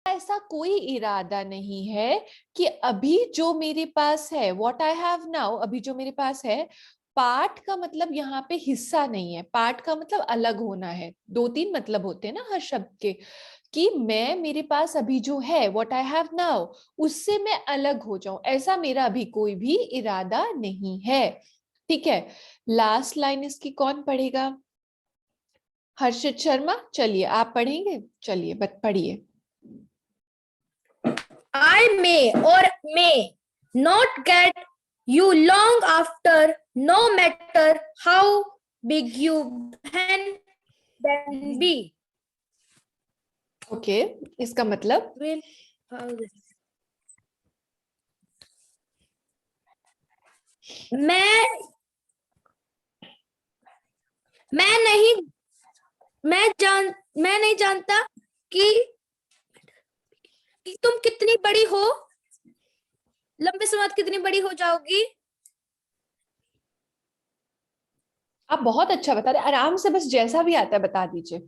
ऐसा कोई इरादा नहीं है कि अभी जो मेरे पास है, व्हाट आई हैव नाउ, अभी जो मेरे पास है, पार्ट का मतलब यहाँ पे हिस्सा नहीं है, पार्ट का मतलब अलग होना है। दो तीन मतलब होते हैं ना हर शब्द के, कि मैं, मेरे पास अभी जो है, व्हाट आई हैव नाउ, उससे मैं अलग हो जाऊं, ऐसा मेरा अभी कोई भी इरादा नहीं है। ठीक है, लास्ट लाइन इसकी कौन पढ़ेगा? हर्षित शर्मा, चलिए आप पढ़ेंगे, चलिए पढ़िए। I may or may not get you long after, no matter how big you can be. Okay, इसका मतलब? Will मैं नहीं जानता कि तुम कितनी बड़ी हो, लंबे समय बाद कितनी बड़ी हो जाओगी। आप बहुत अच्छा बता रहे, आराम से, बस जैसा भी आता है बता दीजिए।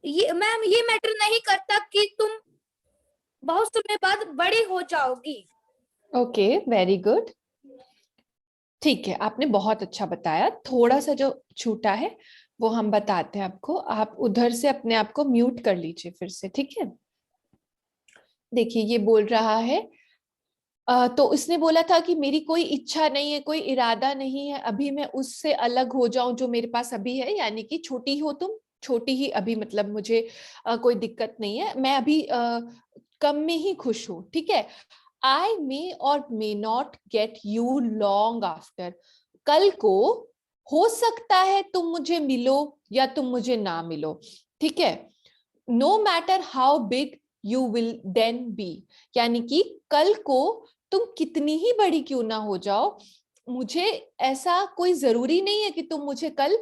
ये मैम, ये मैटर नहीं करता कि तुम बहुत समय बाद बड़ी हो जाओगी। ओके, वेरी गुड, ठीक है, आपने बहुत अच्छा बताया। थोड़ा सा जो छूटा है वो हम बताते हैं आपको, आप उधर से अपने आप को म्यूट कर लीजिए फिर से, ठीक है। देखिए ये बोल रहा है, तो उसने बोला था कि मेरी कोई इच्छा नहीं है, कोई इरादा नहीं है अभी मैं उससे अलग हो जाऊं जो मेरे पास अभी है, यानी कि छोटी हो तुम, छोटी ही अभी, मतलब मुझे कोई दिक्कत नहीं है, मैं अभी कम में ही खुश हूं, ठीक है। आई मे और may not get you long after, कल को हो सकता है तुम मुझे मिलो या तुम मुझे ना मिलो, ठीक है। No matter how big you will then be, यानी कि कल को तुम कितनी ही बड़ी क्यों ना हो जाओ, मुझे ऐसा कोई जरूरी नहीं है कि तुम मुझे कल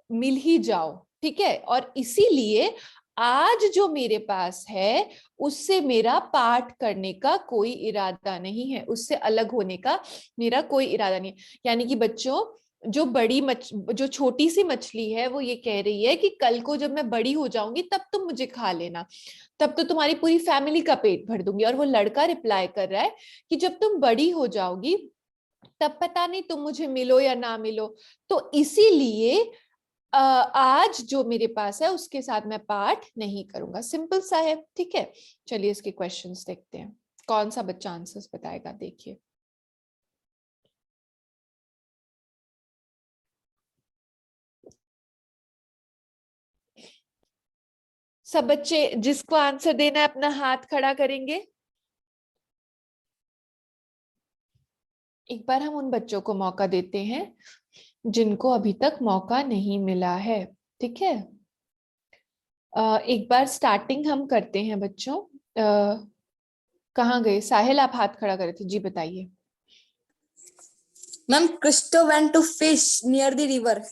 मिल ही जाओ, ठीक है। और इसीलिए आज जो मेरे पास है उससे मेरा पार्ट करने का कोई इरादा नहीं है, उससे अलग होने का मेरा कोई इरादा नहीं है। यानी कि बच्चों, जो छोटी सी मछली है वो ये कह रही है कि कल को जब मैं बड़ी हो जाऊंगी तब तुम मुझे खा लेना, तब तो तुम्हारी पूरी फैमिली का पेट भर दूंगी। और वो लड़का रिप्लाई कर रहा है कि जब तुम बड़ी हो जाओगी तब पता नहीं तुम मुझे मिलो या ना मिलो, तो इसीलिए आज जो मेरे पास है उसके साथ मैं पार्ट नहीं करूंगा। सिंपल सा है, ठीक है। चलिए इसके क्वेश्चंस देखते हैं, कौन सा बच्चा आंसर्स बताएगा, देखिए। सब बच्चे जिसको आंसर देना है अपना हाथ खड़ा करेंगे। एक बार हम उन बच्चों को मौका देते हैं जिनको अभी तक मौका नहीं मिला है, ठीक है। एक बार स्टार्टिंग हम करते हैं बच्चों। कहाँ गए साहिल, आप हाथ खड़ा करे थे, जी बताइए। Ma'am, Cristo went to fish near the river.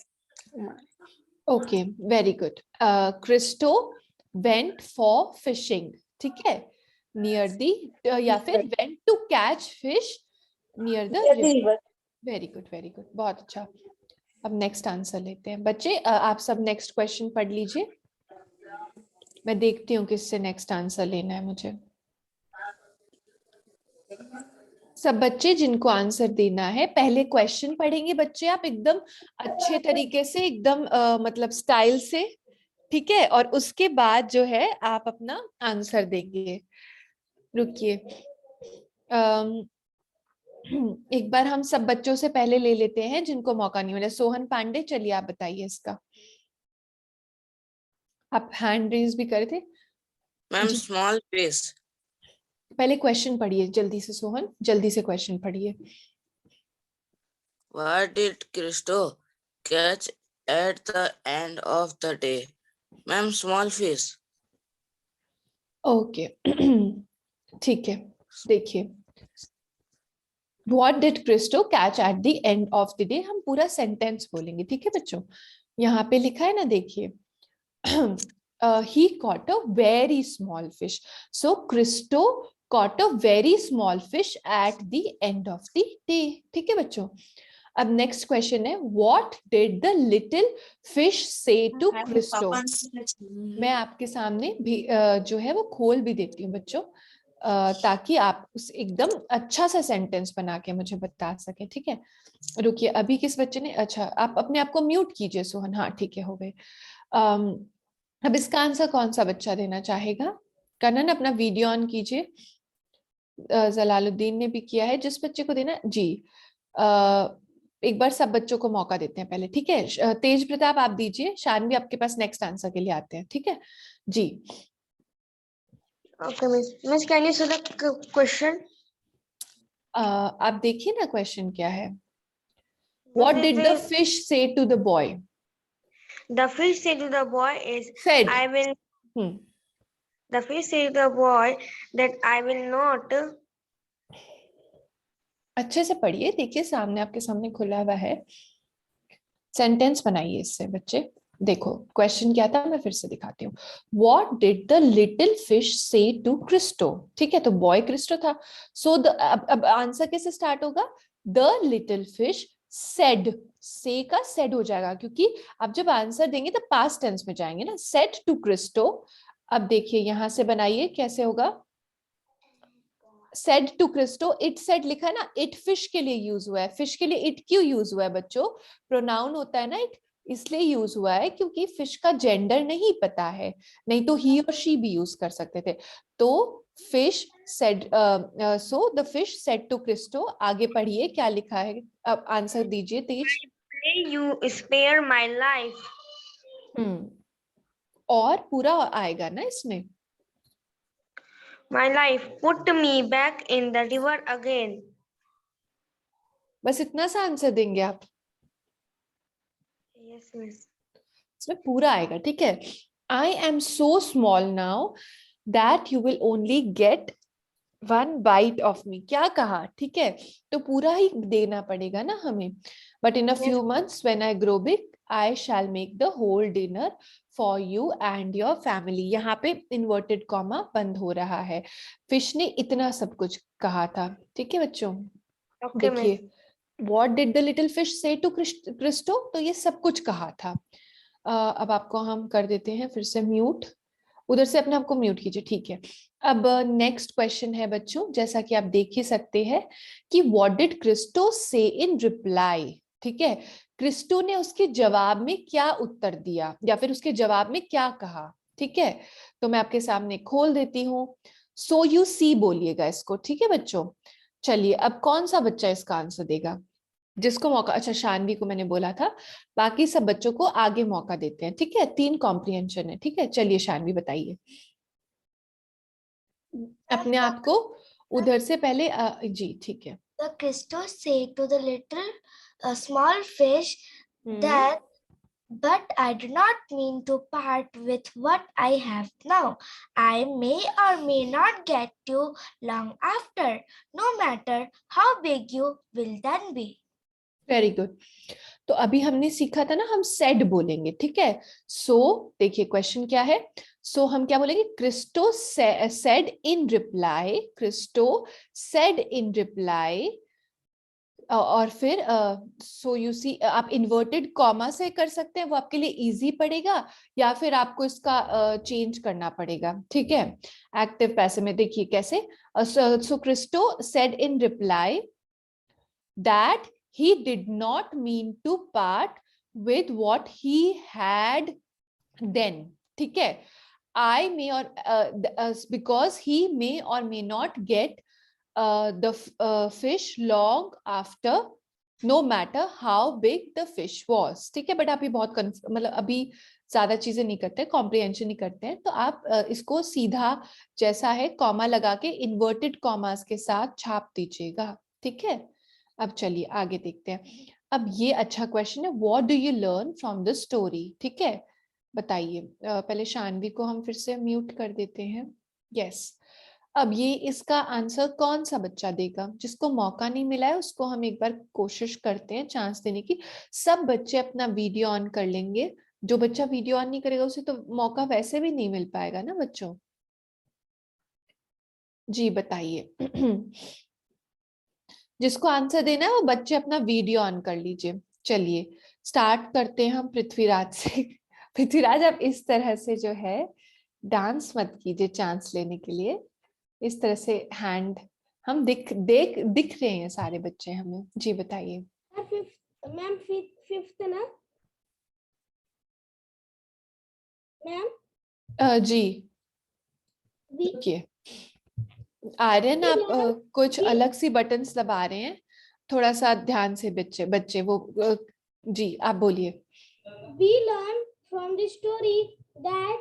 Okay, very good. Cristo went for fishing, ठीक है, नियर दी, या फिर went to catch fish near the river. Very good, very good, बहुत अच्छा। अब नेक्स्ट आंसर लेते हैं बच्चे, आप सब नेक्स्ट क्वेश्चन पढ़ लीजिए, मैं देखती हूँ किससे नेक्स्ट आंसर लेना है मुझे। सब बच्चे जिनको आंसर देना है पहले क्वेश्चन पढ़ेंगे बच्चे, आप एकदम अच्छे तरीके से, एकदम मतलब स्टाइल से, ठीक है। और उसके बाद जो है आप अपना आंसर देंगे। रुकिए, एक बार हम सब बच्चों से पहले ले लेते हैं जिनको मौका नहीं मिला। सोहन पांडे, चलिए आप बताइए इसका, आप हैंड रेज भी करे थे। Ma'am, small fish. पहले क्वेश्चन पढ़िए जल्दी से, सोहन जल्दी से क्वेश्चन पढ़िए। What did Cristo catch at the end of the day? Ma'am, small fish. Okay, ठीक है, देखिए, What did Cristo catch at the end of the day, हम पूरा सेंटेंस बोलेंगे, ठीक है बच्चों। यहाँ पे लिखा है ना, देखिए, he caught a very small fish. So Cristo caught a very small fish at the end of the day, ठीक है बच्चों। अब नेक्स्ट क्वेश्चन है, what did the little fish से टू क्रिस्टो। मैं आपके सामने भी जो है वो खोल भी देती हूँ बच्चों, ताकि आप उस एकदम अच्छा सा सेंटेंस बना के मुझे बता सके। ठीक है, रुकिए, अभी किस बच्चे ने, अच्छा आप अपने आप को म्यूट कीजिए सोहन। हाँ ठीक है, हो गए। अब इसका आंसर कौन सा बच्चा देना चाहेगा? कनन अपना वीडियो ऑन कीजिए। जलालुद्दीन ने भी किया है, जिस बच्चे को देना जी। एक बार सब बच्चों को मौका देते हैं पहले, ठीक है। तेज प्रताप आप दीजिए, शानवी आपके पास नेक्स्ट आंसर के लिए आते हैं, ठीक है जी। Okay, miss. Miss, can you see the question? आप देखिए ना क्वेश्चन क्या है। Miss, What it did the is- fish say to the boy? The fish said to the boy is, Said. I will. Hmm. The fish said to the boy that I will not. अच्छे से पढ़िए, देखिए सामने आपके सामने खुला हुआ है, सेंटेंस बनाइए इससे बच्चे। देखो क्वेश्चन क्या था, मैं फिर से दिखाती हूँ। What did the little fish say to Christo? ठीक है, तो बॉय क्रिस्टो था। सो अब आंसर कैसे स्टार्ट होगा? The little fish said, से का said हो जाएगा, क्योंकि अब जब आंसर देंगे तो पास्ट टेंस में जाएंगे ना। Said to Christo। अब देखिए यहां से बनाइए कैसे होगा। Said to Cristo, it said लिखा है ना, इट फिश के लिए यूज हुआ है। फिश के लिए इट क्यों यूज हुआ है बच्चों? प्रोनाउन होता है ना इट, इसलिए यूज हुआ है क्योंकि फिश का जेंडर नहीं पता है, नहीं तो ही और शी भी यूज कर सकते थे। तो fish said, so the fish said to Cristo. आगे पढ़िए क्या लिखा है, अब आंसर दीजिए तेज। Pray you spare my life. और पूरा आएगा ना इसमें। My life. Put me back in the river again. बस इतना सा आंसर देंगे आप, Yes, miss. इसमें पूरा आएगा, ठीक है। I am so small now that you will only get one byte of me. क्या कहा, ठीक है, तो पूरा ही देना पड़ेगा ना हमें। But in a few months when I grow big I shall make the whole dinner for you and your family. यहाँ पे इन्वर्टेड कॉमा बंद हो रहा है। फिश ने इतना सब कुछ कहा था, ठीक है बच्चों। Okay, miss. देखिए What did the little fish say to Cristo, तो ये सब कुछ कहा था। अब आपको हम कर देते हैं फिर से म्यूट, उधर से अपने आपको म्यूट कीजिए, ठीक है। अब नेक्स्ट क्वेश्चन है बच्चों, जैसा कि आप देख ही सकते हैं कि व्हाट डिड क्रिस्टो से इन रिप्लाई। ठीक है, क्रिस्टो ने उसके जवाब में क्या उत्तर दिया या फिर उसके जवाब में क्या कहा। ठीक है, तो मैं आपके सामने खोल देती हूँ। सो यू सी बोलिएगा इसको, ठीक है बच्चों। चलिए अब कौन सा बच्चा इसका आंसर देगा, जिसको मौका, अच्छा शानवी को मैंने बोला था, बाकी सब बच्चों को आगे मौका देते हैं, ठीक है। 3 कॉम्प्रिहेंशन है, ठीक है। चलिए शानवी बताइए अपने आप को उधर से पहले, जी ठीक है। The Christos said to the little small fish that, but I do not mean to part with what I have now. I may or may not get you long after, no matter how big you will then be. Very good. तो अभी हमने सीखा था ना, हम said बोलेंगे, ठीक है। सो देखिए क्वेश्चन क्या है। सो हम क्या बोलेंगे, Cristo said in reply, Cristo said in reply. और फिर सो यू सी, आप इन्वर्टेड कॉमा से कर सकते हैं, वो आपके लिए इजी पड़ेगा, या फिर आपको इसका चेंज करना पड़ेगा, ठीक है। एक्टिव पैसे में देखिए कैसे। So Christo said in reply that he did not mean to part with what he had then, ठीक है। I may or because he may or may not get the fish long after, no matter how big the fish was, ठीक है। But आप ये बहुत मतलब अभी ज्यादा चीजें नहीं करते, कॉम्प्रिहेंशन नहीं करते हैं, तो आप इसको सीधा जैसा है कॉमा लगा के इन्वर्टेड कॉमास के साथ छाप दीजिएगा, ठीक है। अब चलिए आगे देखते हैं। अब ये अच्छा क्वेश्चन है, what do you learn from the story, ठीक है। बताइए, पहले शानवी को हम फिर से म्यूट कर देते हैं। यस, अब ये इसका आंसर कौन सा बच्चा देगा? जिसको मौका नहीं मिला है उसको हम एक बार कोशिश करते हैं चांस देने की। सब बच्चे अपना वीडियो ऑन कर लेंगे, जो बच्चा वीडियो ऑन नहीं करेगा उसे तो मौका वैसे भी नहीं मिल पाएगा ना बच्चों। जी बताइए। जिसको आंसर देना है वो बच्चे अपना वीडियो ऑन कर लीजिए। चलिए स्टार्ट करते हैं हम पृथ्वीराज से। पृथ्वीराज आप इस तरह से जो है डांस मत कीजिए चांस लेने के लिए, इस तरह से हैंड हम दिख रहे हैं सारे बच्चे हमें। जी बताइए। मैम फिफ्थ ना मैम? जी देखिए आर्यन आप कुछ अलग सी बटन्स दबा रहे हैं, थोड़ा सा ध्यान से बच्चे वो जी आप बोलिए। We learn from the story that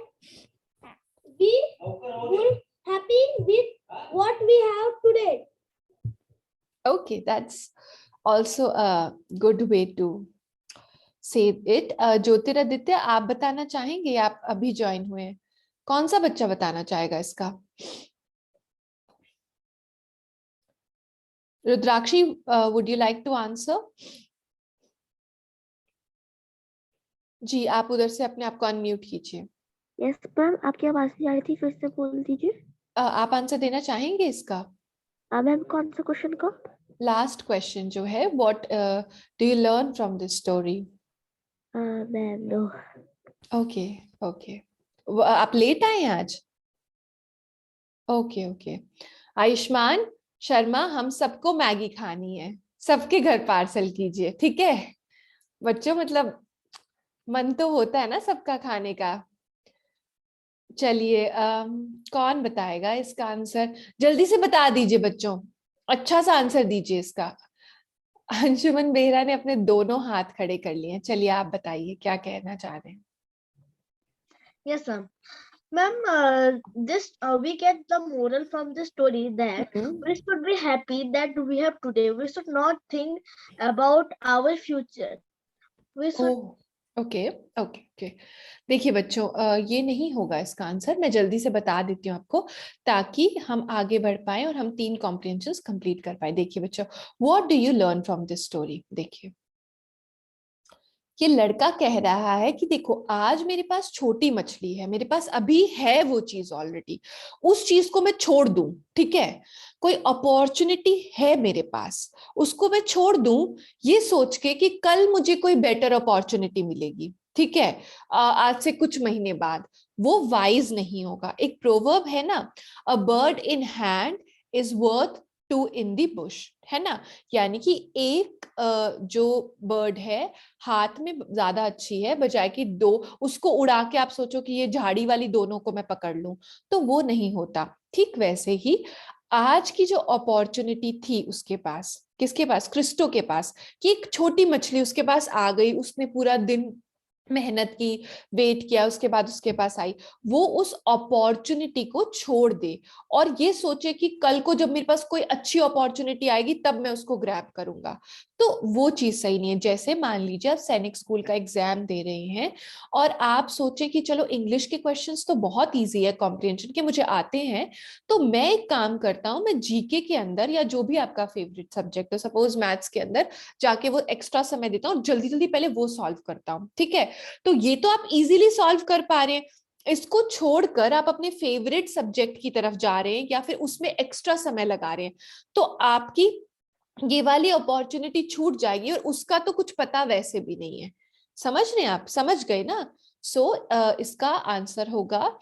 we will happy with what we have today. Okay, that's also a good way to say it. Jyotiraditya आप बताना चाहेंगे? आप अभी ज्वाइन हुए हैं, कौन सा बच्चा बताना चाहेगा इसका? रुद्राक्षी, would you like to answer? जी आप उधर से अपने आप को अनम्यूट कीजिए। यस मैम, आपकी आवाज नहीं आ रही थी, फिर से बोल दीजिए। आप आंसर देना चाहेंगे इसका? मैम कौन सा क्वेश्चन का? लास्ट क्वेश्चन जो है, what do you learn from this story? Ma'am no. Okay okay, आप लेट आए हैं आज? Okay okay. आयुष्मान शर्मा, हम सबको मैगी खानी है, सबके घर पार्सल कीजिए, ठीक है बच्चों? मतलब मन तो होता है ना सबका खाने का। चलिए कौन बताएगा इसका आंसर? जल्दी से बता दीजिए बच्चों, अच्छा सा आंसर दीजिए इसका। अंशुमन बेहरा ने अपने दोनों हाथ खड़े कर लिए। चलिए आप बताइए क्या कहना चाह रहे हैं। Yes ma'am, this we get the moral from the story that we should be happy that we have today. We should not think about our future. We should okay okay okay. देखिए बच्चों ये नहीं होगा इसका answer, मैं जल्दी से बता देती हूँ आपको ताकि हम आगे बढ़ पाए और हम 3 कॉम्प्रिहेंशंस कंप्लीट कर पाए। देखिए बच्चों, what do you learn from this story? देखिए ये लड़का कह रहा है कि देखो आज मेरे पास छोटी मछली है, मेरे पास अभी है वो चीज ऑलरेडी, उस चीज को मैं छोड़ दूं, ठीक है? कोई अपॉर्चुनिटी है मेरे पास, उसको मैं छोड़ दूं ये सोच के कि कल मुझे कोई बेटर अपॉर्चुनिटी मिलेगी, ठीक है? आज से कुछ महीने बाद, वो वाइज नहीं होगा। एक प्रोवर्ब है ना, अ bird in hand is worth 2 in the Bush, है ना? यानी कि एक जो बर्ड है हाथ में ज्यादा अच्छी है बजाय कि 2, उसको उड़ा के आप सोचो कि ये झाड़ी वाली दोनों को मैं पकड़ लूं, तो वो नहीं होता। ठीक वैसे ही आज की जो अपॉर्चुनिटी थी उसके पास, किसके पास? क्रिस्टो के पास, कि एक छोटी मछली उसके पास आ गई, उसने पूरा दिन मेहनत की, वेट किया, उसके बाद उसके पास आई, वो उस अपॉर्चुनिटी को छोड़ दे और ये सोचे कि कल को जब मेरे पास कोई अच्छी अपॉर्चुनिटी आएगी तब मैं उसको ग्रैब करूंगा, तो वो चीज सही नहीं है। जैसे मान लीजिए आप सैनिक स्कूल का एग्जाम दे रहे हैं और आप सोचे कि चलो इंग्लिश के क्वेश्चंस तो बहुत इजी है, कॉम्प्रिहेंशन के मुझे आते हैं, तो मैं एक काम करता हूं, मैं जीके के अंदर या जो भी आपका फेवरेट सब्जेक्ट है, सपोज मैथ्स के अंदर जाके वो एक्स्ट्रा समय देता हूँ, जल्दी जल्दी पहले वो सॉल्व करता हूँ, ठीक है? तो ये तो आप इजीली सॉल्व कर पा रहे हैं, इसको छोड़कर आप अपने फेवरेट सब्जेक्ट की तरफ जा रहे हैं या फिर उसमें एक्स्ट्रा समय लगा रहे हैं, तो आपकी ये वाली अपॉर्चुनिटी छूट जाएगी और उसका तो कुछ पता वैसे भी नहीं है। समझ रहे हैं आप? समझ गए ना? सो इसका आंसर होगा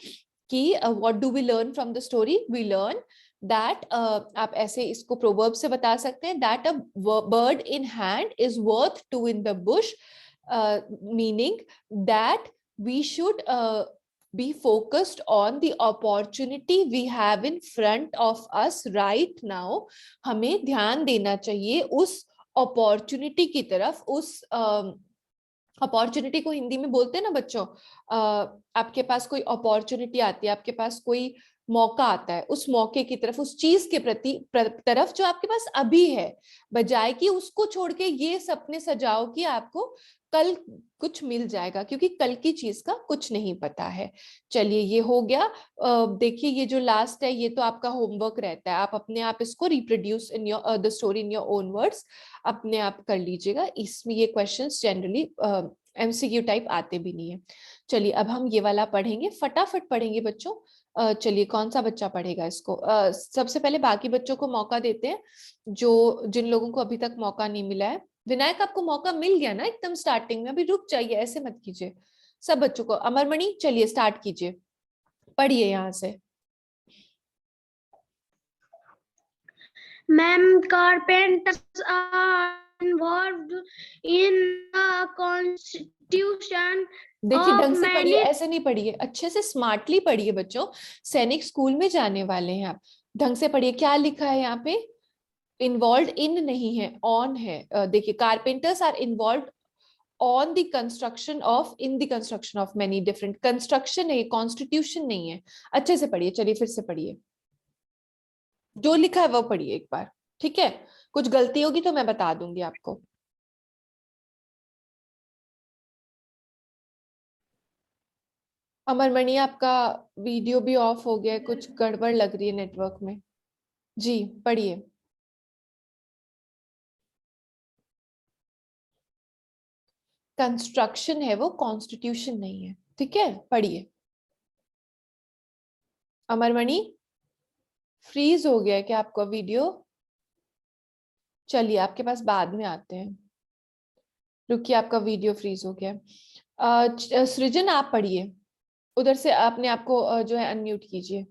कि what do we learn from the story? We learn that, आप ऐसे इसको प्रोवर्ब से बता सकते हैं, that a bird in hand is worth 2 in the bush, meaning that we should be focused on the opportunity we have in front of us right now. हमें ध्यान देना चाहिए उस अपॉर्चुनिटी की तरफ। उस अपॉर्चुनिटी को हिंदी में बोलते हैं ना बच्चों, आपके पास कोई अपॉर्चुनिटी आती है, आपके पास कोई मौका आता है, उस मौके की तरफ, उस चीज के प्रति तरफ जो आपके पास अभी है, बजाय कि उसको छोड़ के ये सपने सजाओ कि आपको कल कुछ मिल जाएगा, क्योंकि कल की चीज का कुछ नहीं पता है। चलिए ये हो गया। देखिए ये जो लास्ट है ये तो आपका होमवर्क रहता है, आप अपने आप इसको reproduce in your the story in your own words अपने आप कर लीजिएगा। इसमें ये क्वेश्चंस जनरली एमसीक्यू टाइप आते भी नहीं है। चलिए अब हम ये वाला पढ़ेंगे, फटाफट पढ़ेंगे बच्चों, चलिए कौन सा बच्चा पढ़ेगा इसको? सबसे पहले बाकी बच्चों को मौका देते हैं, जो जिन लोगों को अभी तक मौका नहीं मिला है। विनायक आपको मौका मिल गया ना एकदम स्टार्टिंग में, अभी रुक जाइए, ऐसे मत कीजिए। सब बच्चों को, अमरमणि चलिए स्टार्ट कीजिए, पढ़िए यहाँ से। Ma'am, carpenters are involved in the constitution देखिए of ढंग से पढ़िए, many. ऐसे नहीं पढ़िए, अच्छे से स्मार्टली पढ़िए बच्चों, सैनिक स्कूल में जाने वाले हैं आप। ढंग से पढ़िए। क्या लिखा है यहाँ पे? इन्वॉल्व इन नहीं है, ऑन है। देखिए carpenters are involve on the construction of, in the construction of many different, construction है, कॉन्स्टिट्यूशन नहीं है। अच्छे से पढ़िए, चलिए फिर से पढ़िए, जो लिखा है वो पढ़िए एक बार, ठीक है? कुछ गलती होगी तो मैं बता दूंगी आपको। अमरमणि आपका वीडियो भी ऑफ हो गया है, कुछ गड़बड़ लग रही है नेटवर्क में। जी पढ़िए। कंस्ट्रक्शन है वो, कॉन्स्टिट्यूशन नहीं है, ठीक है? पढ़िए। अमरमणि फ्रीज हो गया है क्या आपका वीडियो? चलिए आपके पास बाद में आते हैं, रुकिए, आपका वीडियो फ्रीज हो गया है। सृजन आप पढ़िए, उधर से अपने आप को जो है अनम्यूट कीजिए।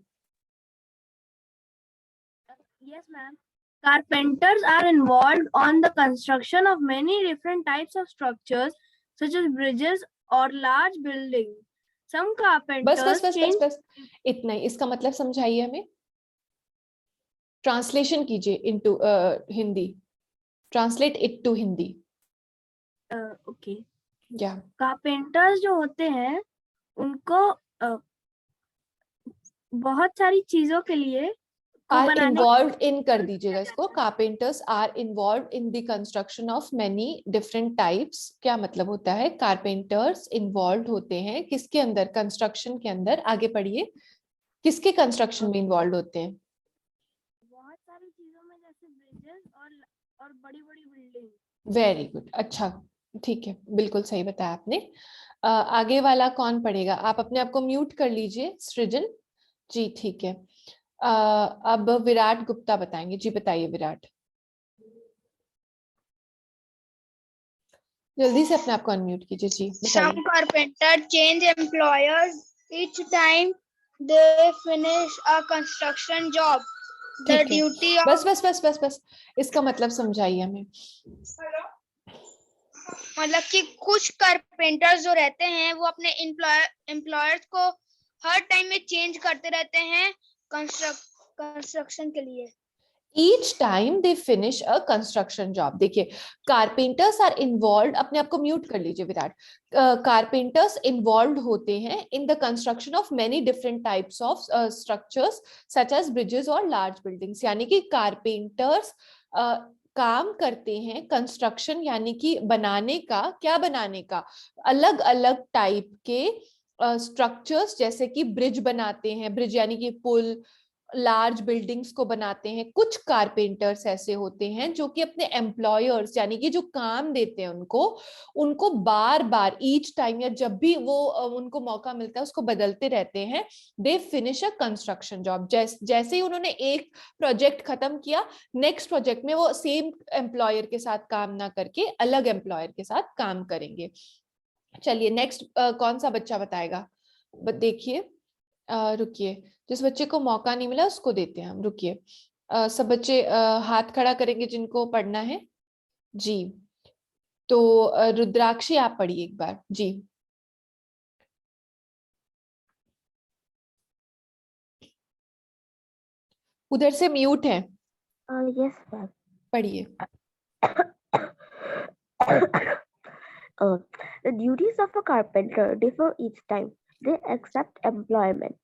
Yes, ma'am. Carpenters are involved on the construction of many different types of structures, such as bridges or large buildings. Some बस carpenters बस बस change. बस बस इतना ही। इसका मतलब समझाइए हमें, ट्रांसलेशन कीजिए into Hindi, translate it to Hindi. Okay. या कारपेंटर्स जो होते हैं उनको बहुत सारी चीजों के लिए को आर बनाने इन्वॉल्व इन कर दीजिएगा इसको। Carpenters are involve in the construction of many different types. क्या मतलब होता है? कारपेंटर्स इन्वॉल्व होते हैं किसके अंदर? कंस्ट्रक्शन के अंदर। आगे पढ़िए, किसके कंस्ट्रक्शन में इन्वॉल्व होते हैं? बहुत सारी चीजों में, जैसे ब्रिजेस और बड़ी बड़ी बिल्डिंग। वेरी गुड, अच्छा, ठीक है, बिल्कुल सही बताया आपने। आगे वाला कौन पढ़ेगा? आप अपने आप को म्यूट कर लीजिए सृजन जी, ठीक है। अब विराट गुप्ता बताएंगे। जी बताइए विराट, जल्दी से अपने आप को अनम्यूट कीजिए। जी Some बताइए। carpenters change employers each time they finish a construction job. The ठीक है, duty of बस बस बस बस बस इसका मतलब समझाइए हमें। मतलब कि कुछ कारपेंटर्स जो रहते हैं वो अपने एम्प्लॉयर्स को हर टाइम में चेंज करते रहते हैं कंस्ट्रक्शन के लिए। Each time they finish a construction job। देखिए कारपेंटर्स आर इन्वॉल्व, अपने आप को म्यूट कर लीजिए विराट। कारपेंटर्स इन्वॉल्व होते हैं in the construction of many different types of structures such as bridges और लार्ज बिल्डिंग्स। यानी कि कारपेंटर्स काम करते हैं कंस्ट्रक्शन, यानी कि बनाने का। क्या बनाने का? अलग अलग टाइप के स्ट्रक्चर्स, जैसे कि ब्रिज बनाते हैं, ब्रिज यानी कि पुल, लार्ज बिल्डिंग्स को बनाते हैं। कुछ कारपेंटर्स ऐसे होते हैं जो कि अपने एम्प्लॉयर्स, यानी कि जो काम देते हैं उनको बार बार, ईच टाइम, या जब भी वो उनको मौका मिलता है उसको बदलते रहते हैं। They finish a construction job. जैसे ही उन्होंने एक प्रोजेक्ट खत्म किया, नेक्स्ट प्रोजेक्ट में वो सेम एम्प्लॉयर के साथ काम ना करके अलग एम्प्लॉयर के साथ काम करेंगे। चलिए नेक्स्ट कौन सा बच्चा बताएगा? देखिए, रुकिए, जिस बच्चे को मौका नहीं मिला उसको देते हैं हम। रुकिए, सब बच्चे हाथ खड़ा करेंगे जिनको पढ़ना है। जी तो रुद्राक्षी आप पढ़िए एक बार। जी उधर से म्यूट है, Yes, ma'am. पढ़िए। The duties of a carpenter differ each time they accept employment.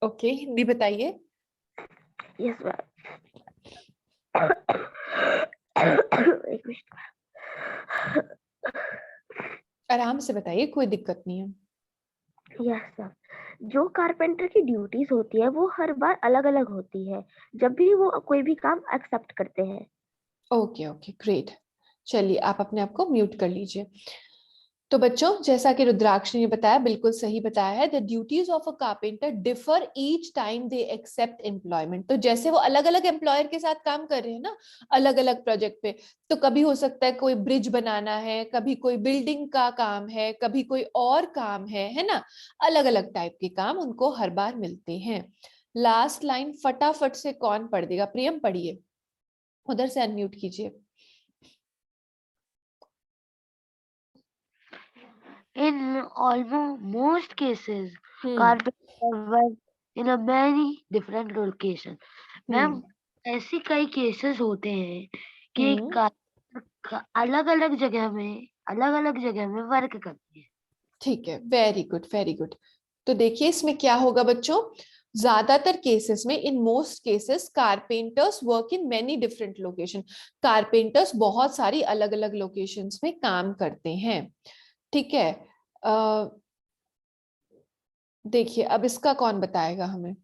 Okay, Hindi बताइए। Yes, ma'am. एक मिनट। आराम से बताइए, कोई दिक्कत नहीं है। Yes, sir. जो कारपेंटर की ड्यूटीज होती है वो हर बार अलग अलग होती है जब भी वो कोई भी काम एक्सेप्ट करते हैं। Okay okay great. चलिए आप अपने आप को म्यूट कर लीजिए। तो बच्चों, जैसा कि रुद्राक्ष ने बताया, बिल्कुल सही बताया है, the duties of a carpenter differ each time they accept employment. तो जैसे वो अलग अलग एम्प्लॉयर के साथ काम कर रहे हैं ना, अलग अलग प्रोजेक्ट पे, तो कभी हो सकता है कोई ब्रिज बनाना है, कभी कोई बिल्डिंग का काम है, कभी कोई और काम है ना, अलग अलग टाइप के काम उनको हर बार मिलते हैं। लास्ट लाइन फटाफट से कौन पढ़ देगा? प्रियम पढ़िए, उधर से अनम्यूट कीजिए। In almost most cases, carpenter work in a many different locations. Ma'am, ऐसी कई केसेस होते हैं कि carpenter अलग अलग जगह में वर्क करते हैं। ठीक है, वेरी गुड वेरी गुड। तो देखिए इसमें क्या होगा बच्चों, ज्यादातर केसेस में, in most cases, carpenters work in many different location. Carpenters बहुत सारी अलग अलग लोकेशंस में काम करते हैं। ठीक है, देखिए अब इसका कौन बताएगा हमें?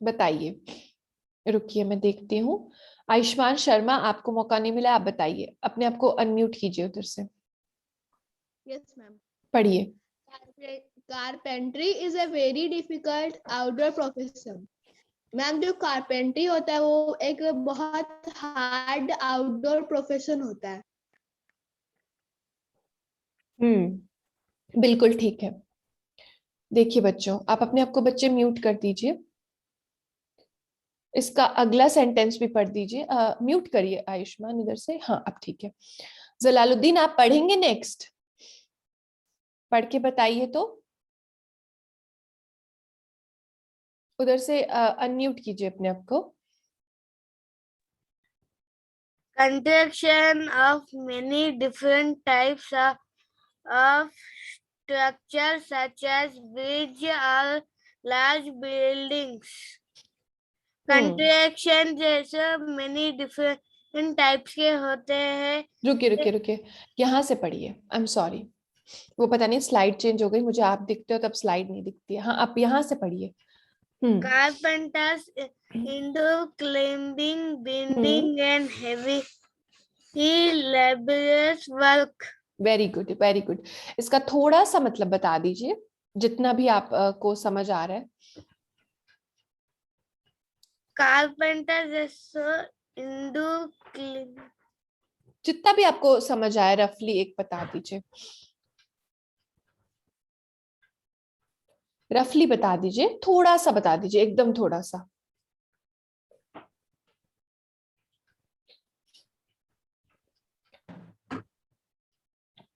बताइए, रुकिए मैं देखती हूँ। आयुष्मान शर्मा, आपको मौका नहीं मिला, आप बताइए, अपने आप को अनम्यूट कीजिए उधर से। Yes ma'am. पढ़िए। Carpentry is a very difficult outdoor profession. Ma'am, जो कारपेंट्री होता है वो एक बहुत हार्ड आउटडोर प्रोफेशन होता है। बिल्कुल ठीक है। देखिए बच्चों, आप अपने आप को बच्चे म्यूट कर दीजिए। इसका अगला सेंटेंस भी पढ़ दीजिए। म्यूट करिए आयुष्मान इधर से। हाँ, अब ठीक है। जलालुद्दीन, आप पढ़ेंगे नेक्स्ट? पढ़ के बताइए तो। उधर से अनम्यूट कीजिए अपने आप को। Construction of many different types of structures such as bridge or large buildings. Construction जैसे many different types के होते हैं। रुकिए रुकिए रुकिए, यहाँ से पढ़िए। आई एम सॉरी, वो पता नहीं स्लाइड चेंज हो गई, मुझे आप दिखते हो तब स्लाइड नहीं दिखती है। हाँ, आप यहाँ से पढ़िए। Carpenters do climbing, bending and heavy laborious work. Very good very good. इसका थोड़ा सा मतलब बता दीजिए, जितना भी आप को समझ आ रहा है। Carpenters do जितना भी आपको समझ आया रफली एक बता दीजिए, रफली बता दीजिए, थोड़ा सा बता दीजिए, एकदम थोड़ा सा।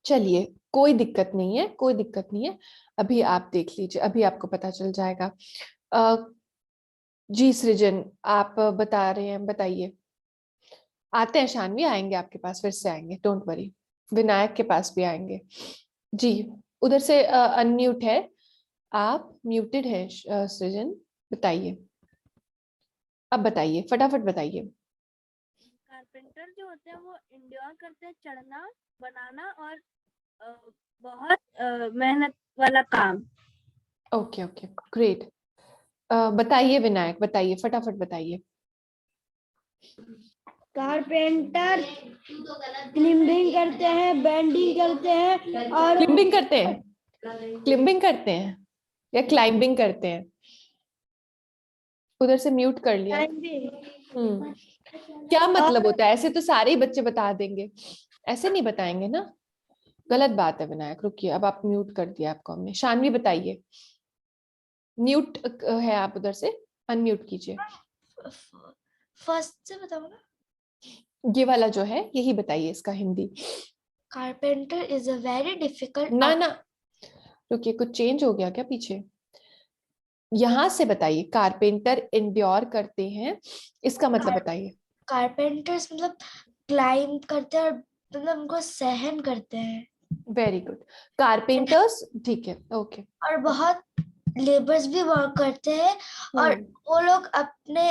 चलिए, कोई दिक्कत नहीं है, कोई दिक्कत नहीं है। अभी आप देख लीजिए, अभी आपको पता चल जाएगा। जी सृजन, आप बता रहे हैं, बताइए। आते हैं, शानवी आएंगे आपके पास, फिर से आएंगे, डोंट वरी। विनायक के पास भी आएंगे। जी, उधर से अनम्यूट है, आप म्यूटेड है सृजन, बताइए। अब बताइए, फटाफट बताइए। कारपेंटर जो होते हैं वो इंड्योर करते हैं चढ़ना, बनाना और बहुत मेहनत वाला काम। Okay okay, great. बताइए विनायक, बताइए, फटाफट बताइए। कारपेंटर क्लिम्बिंग करते हैं, बेंडिंग करते हैं और क्लिम्बिंग करते हैं, क्लिम्बिंग करते हैं या क्लाइंबिंग करते हैं? उधर से म्यूट कर लिया। क्या मतलब होता है? ऐसे तो सारे ही बच्चे बता देंगे, ऐसे नहीं बताएंगे ना, गलत बात है विनायक। रुकिए, अब आप म्यूट कर दिया आपको हमने। शानवी बताइए, म्यूट है आप, उधर से अनम्यूट कीजिए। फर्स्ट से बताओ ना, ये वाला जो है यही बताइए, इसका Hindi. Carpenter is a very difficult. ना ना, रुकिए, कुछ चेंज हो गया क्या पीछे? यहाँ से बताइए, कारपेंटर इंड्योर करते हैं, इसका मतलब बताइए। कारपेंटर्स मतलब क्लाइंब करते हैं और मतलब उनको सहन करते हैं। वेरी गुड, कारपेंटर्स, ठीक है, ओके। और बहुत लेबर्स भी वर्क करते हैं और वो लोग अपने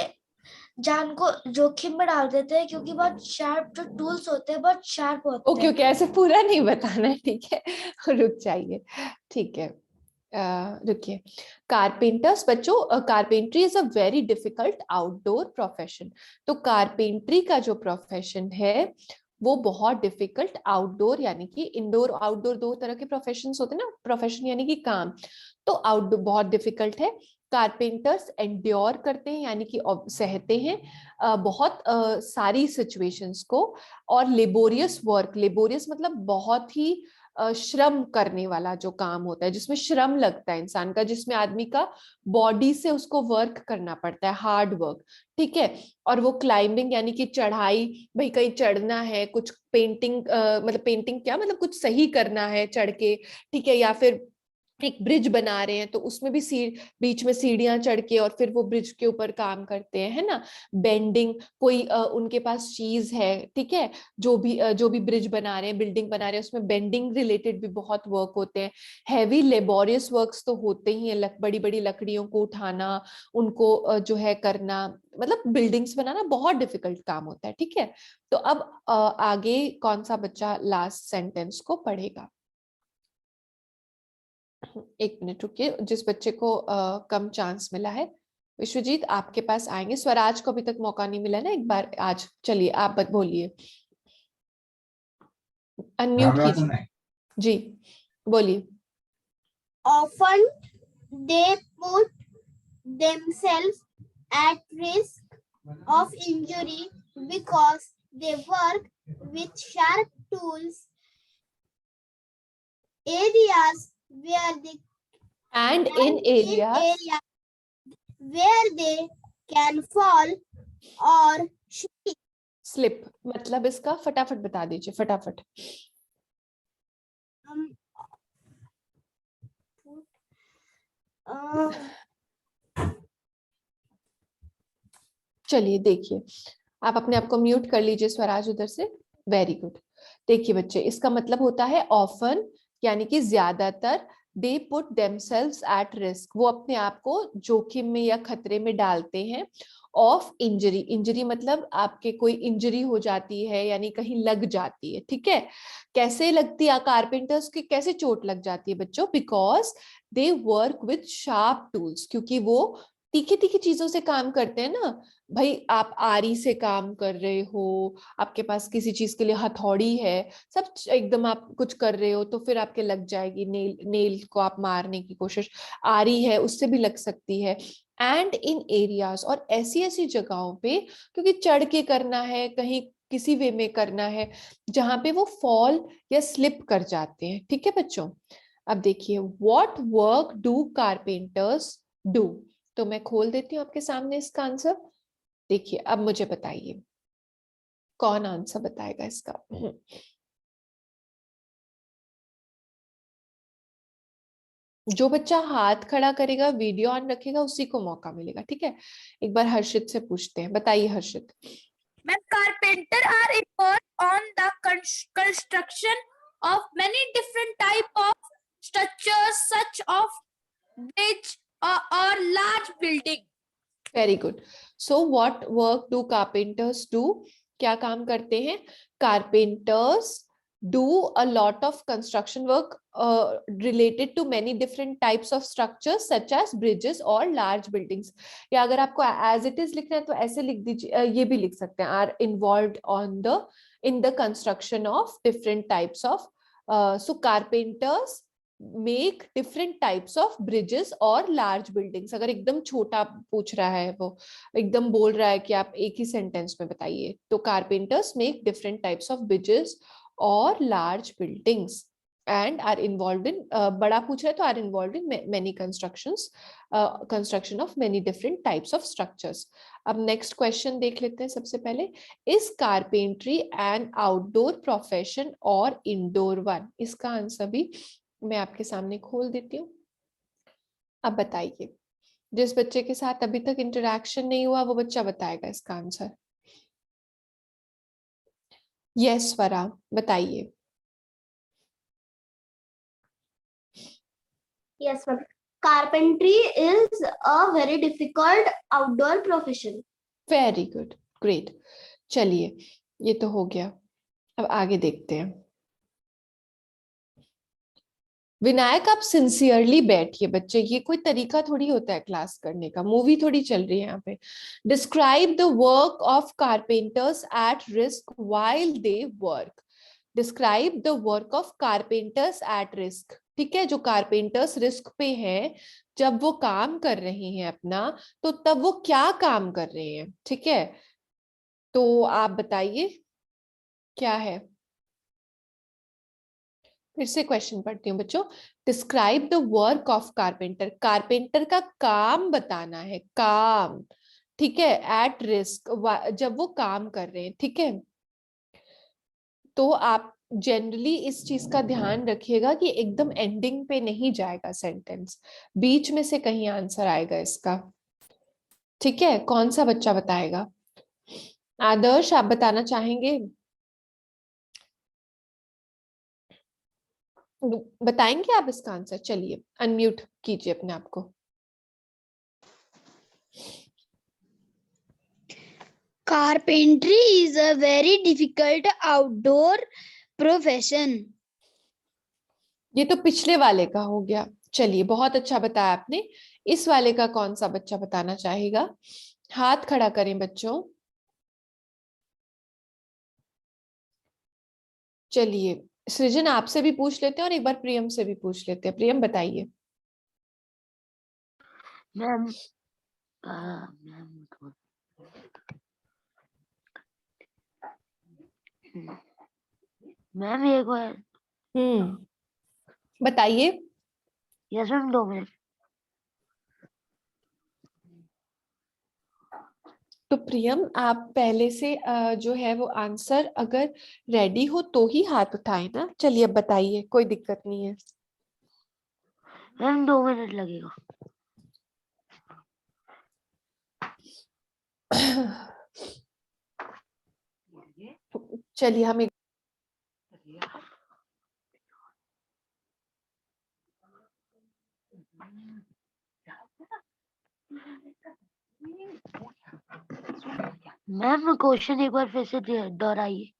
जान को जोखिम में डाल देते हैं क्योंकि बहुत शार्प जो टूल्स होते हैं बहुत शार्प होते ओके ओके, ऐसे पूरा नहीं बताना है, ठीक है, रुक जाइए, ठीक है। रुकिए। कारपेंटर्स बच्चों, carpentry is a very difficult outdoor profession. तो कारपेंट्री का जो प्रोफेशन है वो बहुत डिफिकल्ट आउटडोर यानी कि इंडोर आउटडोर दो तरह के प्रोफेशंस होते हैं ना, प्रोफेशन यानी कि काम, तो आउटडोर बहुत डिफिकल्ट है। कारपेंटर्स एंड्योर करते हैं यानी कि सहते हैं बहुत सारी सिचुएशंस को। और लेबोरियस वर्क, लेबोरियस मतलब बहुत ही श्रम करने वाला जो काम होता है, जिसमें श्रम लगता है इंसान का, जिसमें आदमी का बॉडी से उसको वर्क करना पड़ता है, हार्ड वर्क, ठीक है। और वो क्लाइंबिंग यानी कि चढ़ाई, भाई कहीं चढ़ना है, कुछ पेंटिंग मतलब पेंटिंग क्या मतलब कुछ सही करना है चढ़ के, ठीक है, या फिर एक ब्रिज बना रहे हैं तो उसमें भी बीच में सीढ़ियां चढ़ के और फिर वो ब्रिज के ऊपर काम करते हैं, है ना। बेंडिंग, कोई उनके पास चीज है, ठीक है, जो भी ब्रिज बना रहे हैं, बिल्डिंग बना रहे हैं, उसमें बेंडिंग रिलेटेड भी बहुत वर्क होते हैं। हैवी लेबोरियस वर्क्स तो होते ही हैं, बड़ी बड़ी लकड़ियों को उठाना, उनको जो है करना, मतलब बिल्डिंग्स बनाना बहुत डिफिकल्ट काम होता है, ठीक है। तो अब आगे कौन सा बच्चा लास्ट सेंटेंस को पढ़ेगा? एक मिनट रुकिए, जिस बच्चे को कम चांस मिला है, विश्वजीत आपके पास आएंगे। स्वराज को अभी तक मौका नहीं मिला ना, एक बार आज, चलिए आप बोलिए, अनम्यूट कीजिए जी, बोलिए। Often they put themselves at risk of injury because they work with sharp tools, areas where they And in areas where they can fall or slip, मतलब इसका फटाफट बता दीजिए, फटाफट। चलिए देखिए, आप अपने आप को म्यूट कर लीजिए स्वराज उधर से, वेरी गुड। देखिए बच्चे, इसका मतलब होता है ऑफन यानी कि ज्यादातर, they put themselves at risk, वो अपने आप को जोखिम में या खतरे में डालते हैं, ऑफ इंजरी, इंजरी मतलब आपके कोई इंजरी हो जाती है यानी कहीं लग जाती है, ठीक है। कैसे लगती है कारपेंटर्स की, कैसे चोट लग जाती है बच्चों? Because they work with sharp tools, क्योंकि वो तीखी तीखी चीजों से काम करते हैं ना। भाई आप आरी से काम कर रहे हो, आपके पास किसी चीज के लिए हथौड़ी है, सब एकदम आप कुछ कर रहे हो तो फिर आपके लग जाएगी, नेल को आप मारने की कोशिश, आरी है उससे भी लग सकती है। एंड इन एरियाज, और ऐसी ऐसी जगहों पे, क्योंकि चढ़ के करना है, कहीं किसी वे में करना है जहां पे वो फॉल या स्लिप कर जाते हैं, ठीक है बच्चों। अब देखिए, what work do carpenters do, तो मैं खोल देती हूँ आपके सामने इसका आंसर। देखिए अब मुझे बताइए कौन आंसर बताएगा इसका। जो बच्चा हाथ खड़ा करेगा, वीडियो ऑन रखेगा, उसी को मौका मिलेगा, ठीक है। एक बार हर्षित से पूछते हैं, बताइए हर्षित। When carpenter are involved on the construction of many different type of structures, such of bridge or large building. Very good. So what work do carpenters do, क्या काम करते हैं carpenters? do a lot of construction work related to many different types of structures such as bridges or large buildings. या अगर आपको as it is लिखना है तो ऐसे लिख दीजिए, ये भी लिख सकते हैं, are involved in the construction of different types of so carpenters make different types of bridges or large buildings। अगर एकदम छोटा पूछ रहा है, वो एकदम बोल रहा है कि आप एक ही सेंटेंस में बताइए, तो carpenters make different types of bridges or large buildings and are involved in बड़ा पूछ रहा है तो are involved in many construction of many different types of structures। अब नेक्स्ट क्वेश्चन देख लेते हैं। सबसे पहले, is carpentry an outdoor profession or indoor one? इसका आंसर भी मैं आपके सामने खोल देती हूँ। अब बताइए, जिस बच्चे के साथ अभी तक इंटरेक्शन नहीं हुआ वो बच्चा बताएगा इसका आंसर। यस स्वरा, बताइए। Yes, ma'am. Carpentry is a very difficult outdoor profession. Very good, great. चलिए ये तो हो गया, अब आगे देखते हैं। विनायक आप सिंसियरली बैठिए बच्चे, ये कोई तरीका थोड़ी होता है क्लास करने का, मूवी थोड़ी चल रही है यहाँ पे। Describe the work of carpenters at risk while they work. Describe the work of carpenters at risk, ठीक है, जो कारपेंटर्स रिस्क पे हैं, जब वो काम कर रहे हैं अपना, तो तब वो क्या काम कर रहे हैं, ठीक है। तो आप बताइए क्या है। फिर से क्वेश्चन पढ़ती हूँ बच्चों। Describe the work of carpenter, carpenter का काम बताना है, काम, ठीक है, एट रिस्क, जब वो काम कर रहे हैं, ठीक है। तो आप जनरली इस चीज का ध्यान रखिएगा कि एकदम एंडिंग पे नहीं जाएगा सेंटेंस, बीच में से कहीं आंसर आएगा इसका, ठीक है। कौन सा बच्चा बताएगा? आदर्श आप बताना चाहेंगे? बताएंगे आप इसका आंसर? चलिए अनम्यूट कीजिए अपने आप को। Carpentry is a very difficult outdoor profession. ये तो पिछले वाले का हो गया। चलिए बहुत अच्छा बताया आपने। इस वाले का कौन सा बच्चा बताना चाहेगा? हाथ खड़ा करें बच्चों। चलिए सृजन आपसे भी पूछ लेते हैं और एक बार प्रियम से भी पूछ लेते हैं। प्रियम बताइए। मैम मैम एक बार। बताइए। Yes ma'am, 2 minute. तो प्रियम आप पहले से जो है वो आंसर अगर रेडी हो तो ही हाथ उठाए ना। चलिए अब बताइए, कोई दिक्कत नहीं है। मैम 2 मिनट लगेगा। चलिए हम मैम क्वेश्चन एक बार फिर से दोहराइए।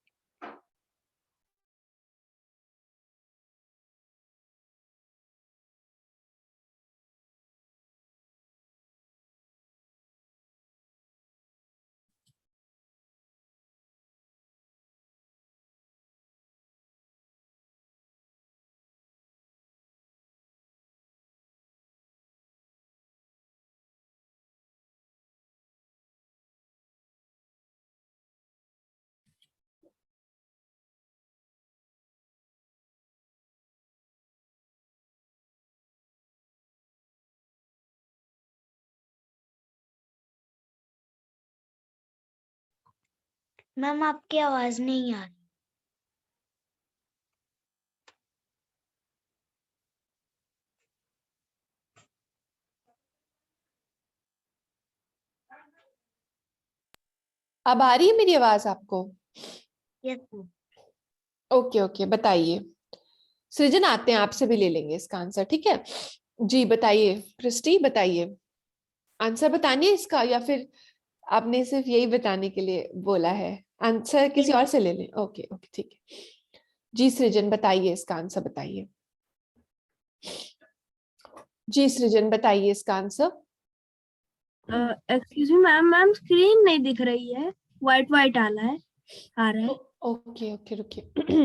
मैम आपकी आवाज नहीं आ रही। अब आ रही है मेरी आवाज आपको? यस ओके ओके बताइए। सृजन आते हैं, आपसे भी ले लेंगे इसका आंसर, ठीक है जी। बताइए क्रिस्टी, बताइए आंसर बतानी है इसका, या फिर आपने सिर्फ यही बताने के लिए बोला है? आंसर किसी और से ले लें। ओके ओके ठीक है जी। सृजन बताइए इसका आंसर, बताइए जी। सृजन बताइए इसका answer. Excuse me ma'am, ma'am screen नहीं दिख रही है, वाइट आ रहा है। ओके ओके रुकिए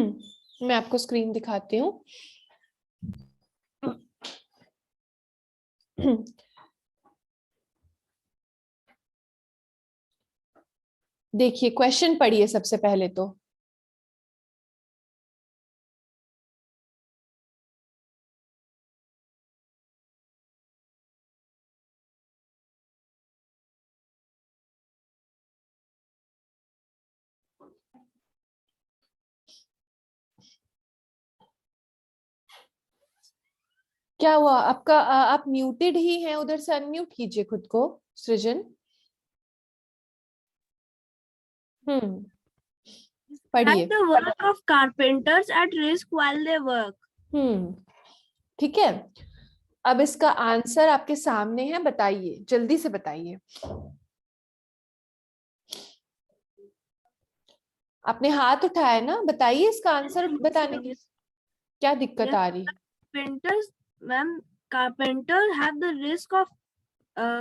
मैं आपको स्क्रीन दिखाती हूँ। देखिए क्वेश्चन पढ़िए सबसे पहले तो। क्या हुआ आपका? आप म्यूटेड ही हैं, उधर से अनम्यूट कीजिए खुद को सृजन। पढ़िए। The work of carpenters at risk while they work. ठीक है। अब इसका आंसर आपके सामने है, बताइए जल्दी से बताइए। आपने हाथ उठाया ना, बताइए इसका आंसर बताने की क्या दिक्कत आ रही? carpenters, ma'am, carpenters have the risk of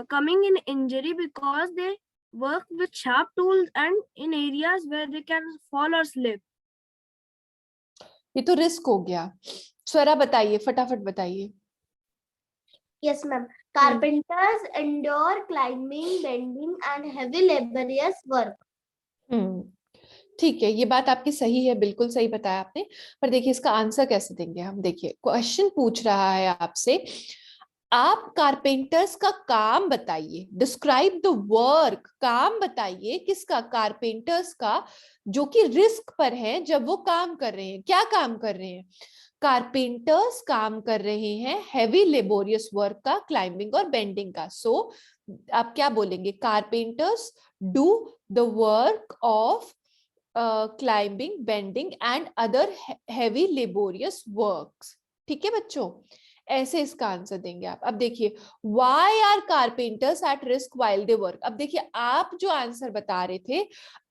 coming in injury because they work with sharp tools and in areas where they can fall or slip. ये तो रिस्क हो गया। स्वरा बताइए, फटाफट बताइए। Yes, ma'am. Carpenters endure climbing, bending, and heavy laborious work. ठीक है, ये बात आपकी सही है, बिल्कुल सही बताया आपने। पर देखिए इसका आंसर कैसे देंगे हम। देखिए क्वेश्चन पूछ रहा है आपसे, आप कारपेंटर्स का काम बताइए, डिस्क्राइब द वर्क, काम बताइए किसका, कारपेंटर्स का, जो कि रिस्क पर है जब वो काम कर रहे हैं। क्या काम कर रहे हैं? कारपेंटर्स काम कर रहे हैं हैवी लेबोरियस वर्क का, क्लाइंबिंग और बेंडिंग का। सो आप क्या बोलेंगे? Carpenters do the work of climbing, bending and other heavy laborious works। ठीक है बच्चों, ऐसे इसका आंसर देंगे आप। अब देखिए, why are carpenters at risk while they work? अब देखिए आप जो आंसर बता रहे थे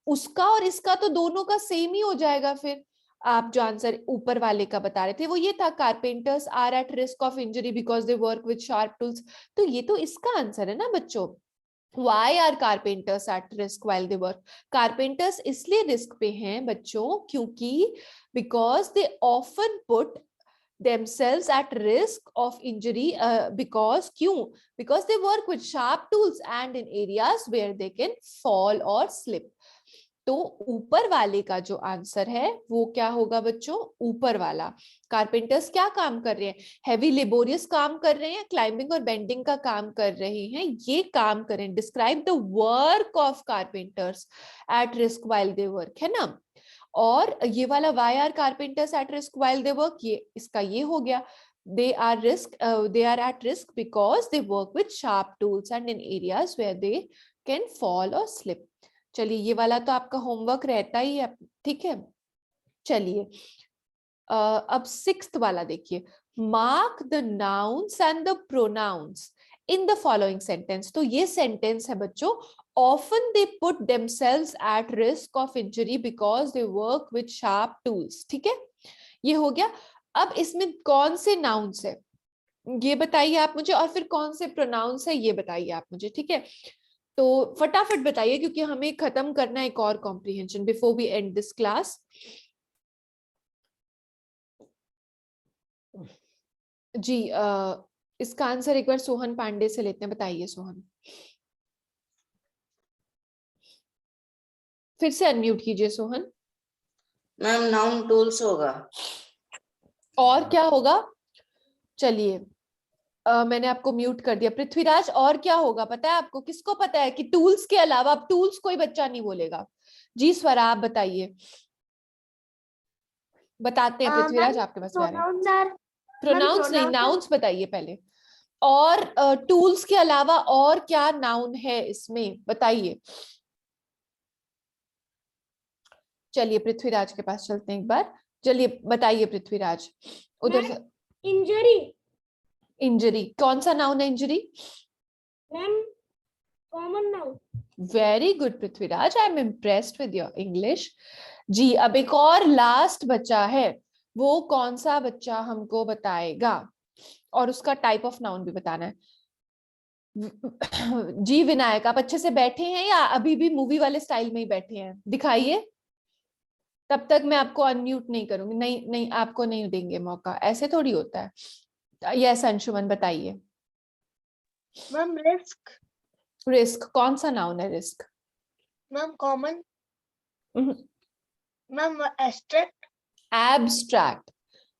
उसका और इसका तो दोनों का सेम ही हो जाएगा। फिर आप जो आंसर ऊपर वाले का बता रहे थे वो ये था, carpenters are at risk of injury because they work with sharp tools. तो ये तो इसका आंसर है ना बच्चों। Why are carpenters at risk while they work? Carpenters इसलिए रिस्क पे हैं बच्चों क्योंकि because they often put themselves at risk of injury because क्यों? Because they work with sharp tools and in areas where they can fall or slip। तो ऊपर वाले का जो आंसर है वो क्या होगा बच्चों? ऊपर वाला। कारपेंटर्स क्या काम कर रहे हैं? हैवी लेबोरियस काम कर रहे हैं, क्लाइंबिंग और बेंडिंग का काम कर रहे हैं। ये काम करें, describe the work of carpenters at risk while they work, है ना। और ये वाला why are carpenters at risk while they work, ये इसका ये हो गया, they are at risk because they work with sharp tools and in areas where they can fall or slip। चलिए ये वाला तो आपका होमवर्क रहता ही है, ठीक है। चलिए अब 6th वाला देखिए, mark the nouns and the pronounce in the following sentence. तो ये सेंटेंस है बच्चों, often they put themselves at risk of injury because they work with sharp tools। ठीक है, ये हो गया। अब इसमें कौन से नाउन्स है ये बताइए आप मुझे, और फिर कौन से प्रोनाउंस है ये बताइए आप मुझे, ठीक है। तो फटाफट बताइए क्योंकि हमें खत्म करना है एक और comprehension before we end this class. जी इसका आंसर एक बार सोहन पांडे से लेते हैं, बताइए सोहन। फिर से अनम्यूट कीजिए सोहन। मैम नाउन टूल्स होगा। और क्या होगा? चलिए मैंने आपको म्यूट कर दिया। पृथ्वीराज और क्या होगा पता है आपको? किसको पता है कि टूल्स के अलावा? अब टूल्स कोई बच्चा नहीं बोलेगा। जी स्वरा आप बताइए, बताते हैं पृथ्वीराज आपके पास प्रोनाउंस नहीं, नाउन्स बताइए पहले। और टूल्स के अलावा और क्या नाउन है इसमें बताइए। चलिए पृथ्वीराज के पास चलते हैं एक बार। चलिए बताइए पृथ्वीराज उधर से। इंजरी। इंजरी कौन सा नाउन है? Injury ma'am common noun. Very good Prithviraj, I am impressed with your English. जी अब एक और लास्ट बच्चा है, वो कौन सा बच्चा हमको बताएगा और उसका टाइप ऑफ नाउन भी बताना है। जी विनायक आप अच्छे से बैठे हैं या अभी भी मूवी वाले स्टाइल में ही बैठे हैं? दिखाइए, तब तक मैं आपको अनम्यूट नहीं करूंगी। नहीं नहीं आपको नहीं देंगे मौका, ऐसे थोड़ी होता है। यस अंशुमन बताइए। Ma'am risk. रिस्क कौन सा नाउन है? Risk ma'am common. Ma'am abstract. Abstract,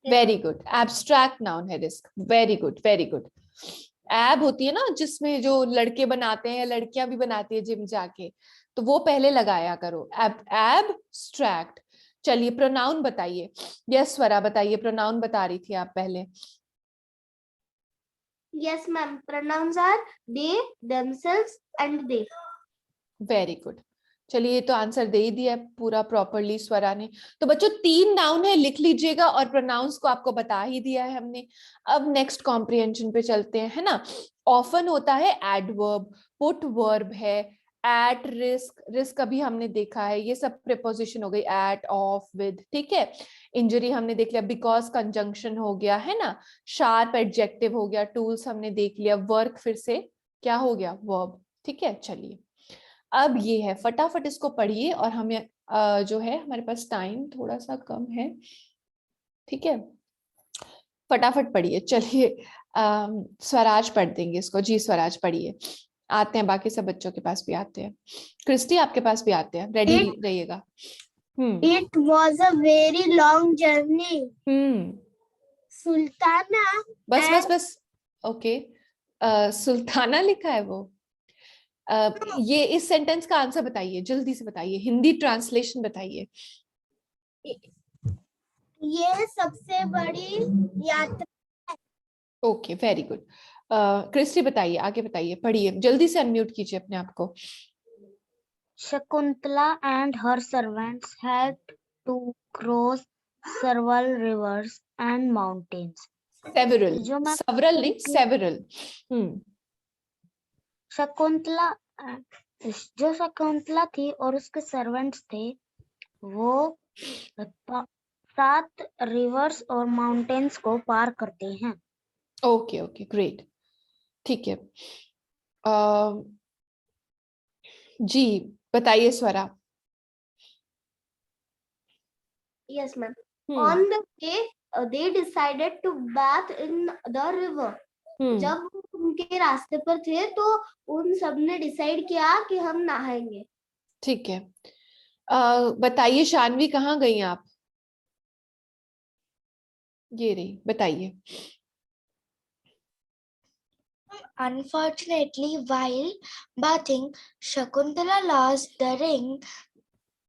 very good, abstract noun है risk. Very good very good. एब होती है ना जिसमें जो लड़के बनाते हैं, लड़कियां भी बनाती है जिम जाके, तो वो पहले लगाया करो, एब्स्ट्रैक्ट। चलिए प्रोनाउन बताइए। यस स्वरा बताइए, प्रोनाउन बता रही थी आप पहले। Yes, ma'am. Pronouns are they, themselves, and they. Very good. चलिए ये तो आंसर दे ही दिया पूरा प्रॉपरली स्वरा ने। तो बच्चों 3 नाउन है, लिख लीजिएगा, और प्रोनाउंस को आपको बता ही दिया है हमने। अब नेक्स्ट कॉम्प्रिहेंशन पे चलते हैं, है ना। ऑफन होता है एडवर्ब, पुट वर्ब है, एट रिस्क, रिस्क अभी हमने देखा है, ये सब प्रीपोजिशन हो गई, एट, ऑफ, विद, ठीक है। इंजरी हमने देख लिया, बिकॉज कंजंक्शन हो गया है ना, शार्प एडजेक्टिव हो गया, टूल्स हमने देख लिया, वर्क फिर से क्या हो गया, वर्ब, ठीक है। चलिए अब ये है, फटाफट इसको पढ़िए और हमें जो है हमारे पास टाइम थोड़ा सा कम है, ठीक है, फटाफट पढ़िए। चलिए स्वराज पढ़ देंगे इसको। जी स्वराज पढ़िए, आते हैं बाकी सब बच्चों के पास भी आते हैं, क्रिस्टी आपके पास भी आते हैं, रेडी रहिएगा। It was a very long journey. Sultana बस बस बस, ओके, सुल्ताना लिखा है वो। ये इस सेंटेंस का आंसर बताइए, जल्दी से बताइए, हिंदी ट्रांसलेशन बताइए। ये सबसे बड़ी यात्रा। Okay very good. क्रिस्टी बताइए, आगे बताइए, पढ़िए, जल्दी से अनम्यूट कीजिए अपने आप को। Shakuntala and her servants had to cross several rivers and mountains. Several, several नहीं, several. शकुंतला, जो शकुंतला थी और उसके सर्वेंट्स थे, वो 7 रिवर्स और माउंटेन्स को पार करते हैं। ओके ओके ग्रेट, ठीक है। जी बताइए स्वरा। Yes, ma'am. On the way, they decided to bath in the river. जब उनके रास्ते पर थे तो उन सब ने डिसाइड किया कि हम नहाएंगे। ठीक है, बताइए शानवी, कहाँ गई आप? ये रही, बताइए। Unfortunately, while bathing, Shakuntala lost the ring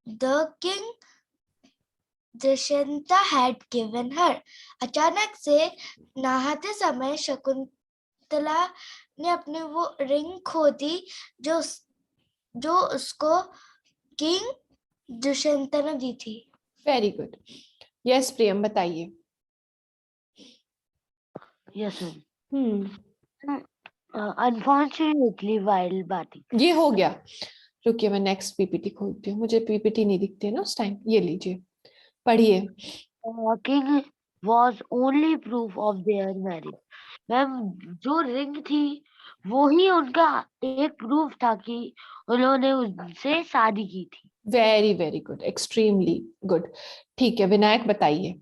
the king Dushyanta had given her. अचानक से नहाते समय शकुंतला ने अपनी वो रिंग खो दी जो उसको किंग दुष्यंता ने दी थी। Very good. यस प्रियम बताइए। Yes unfortunately while bathing. ये हो गया, रुकिए मैं नेक्स्ट पीपीटी खोलती हूँ, मुझे पीपीटी नहीं दिखती है ना उस टाइम। ये लीजिए पढ़िए। King was only proof of their marriage. Ma'am जो रिंग थी वो ही उनका एक प्रूफ था कि उन्होंने उनसे शादी की थी। Very very good, extremely good. ठीक है विनायक बताइए।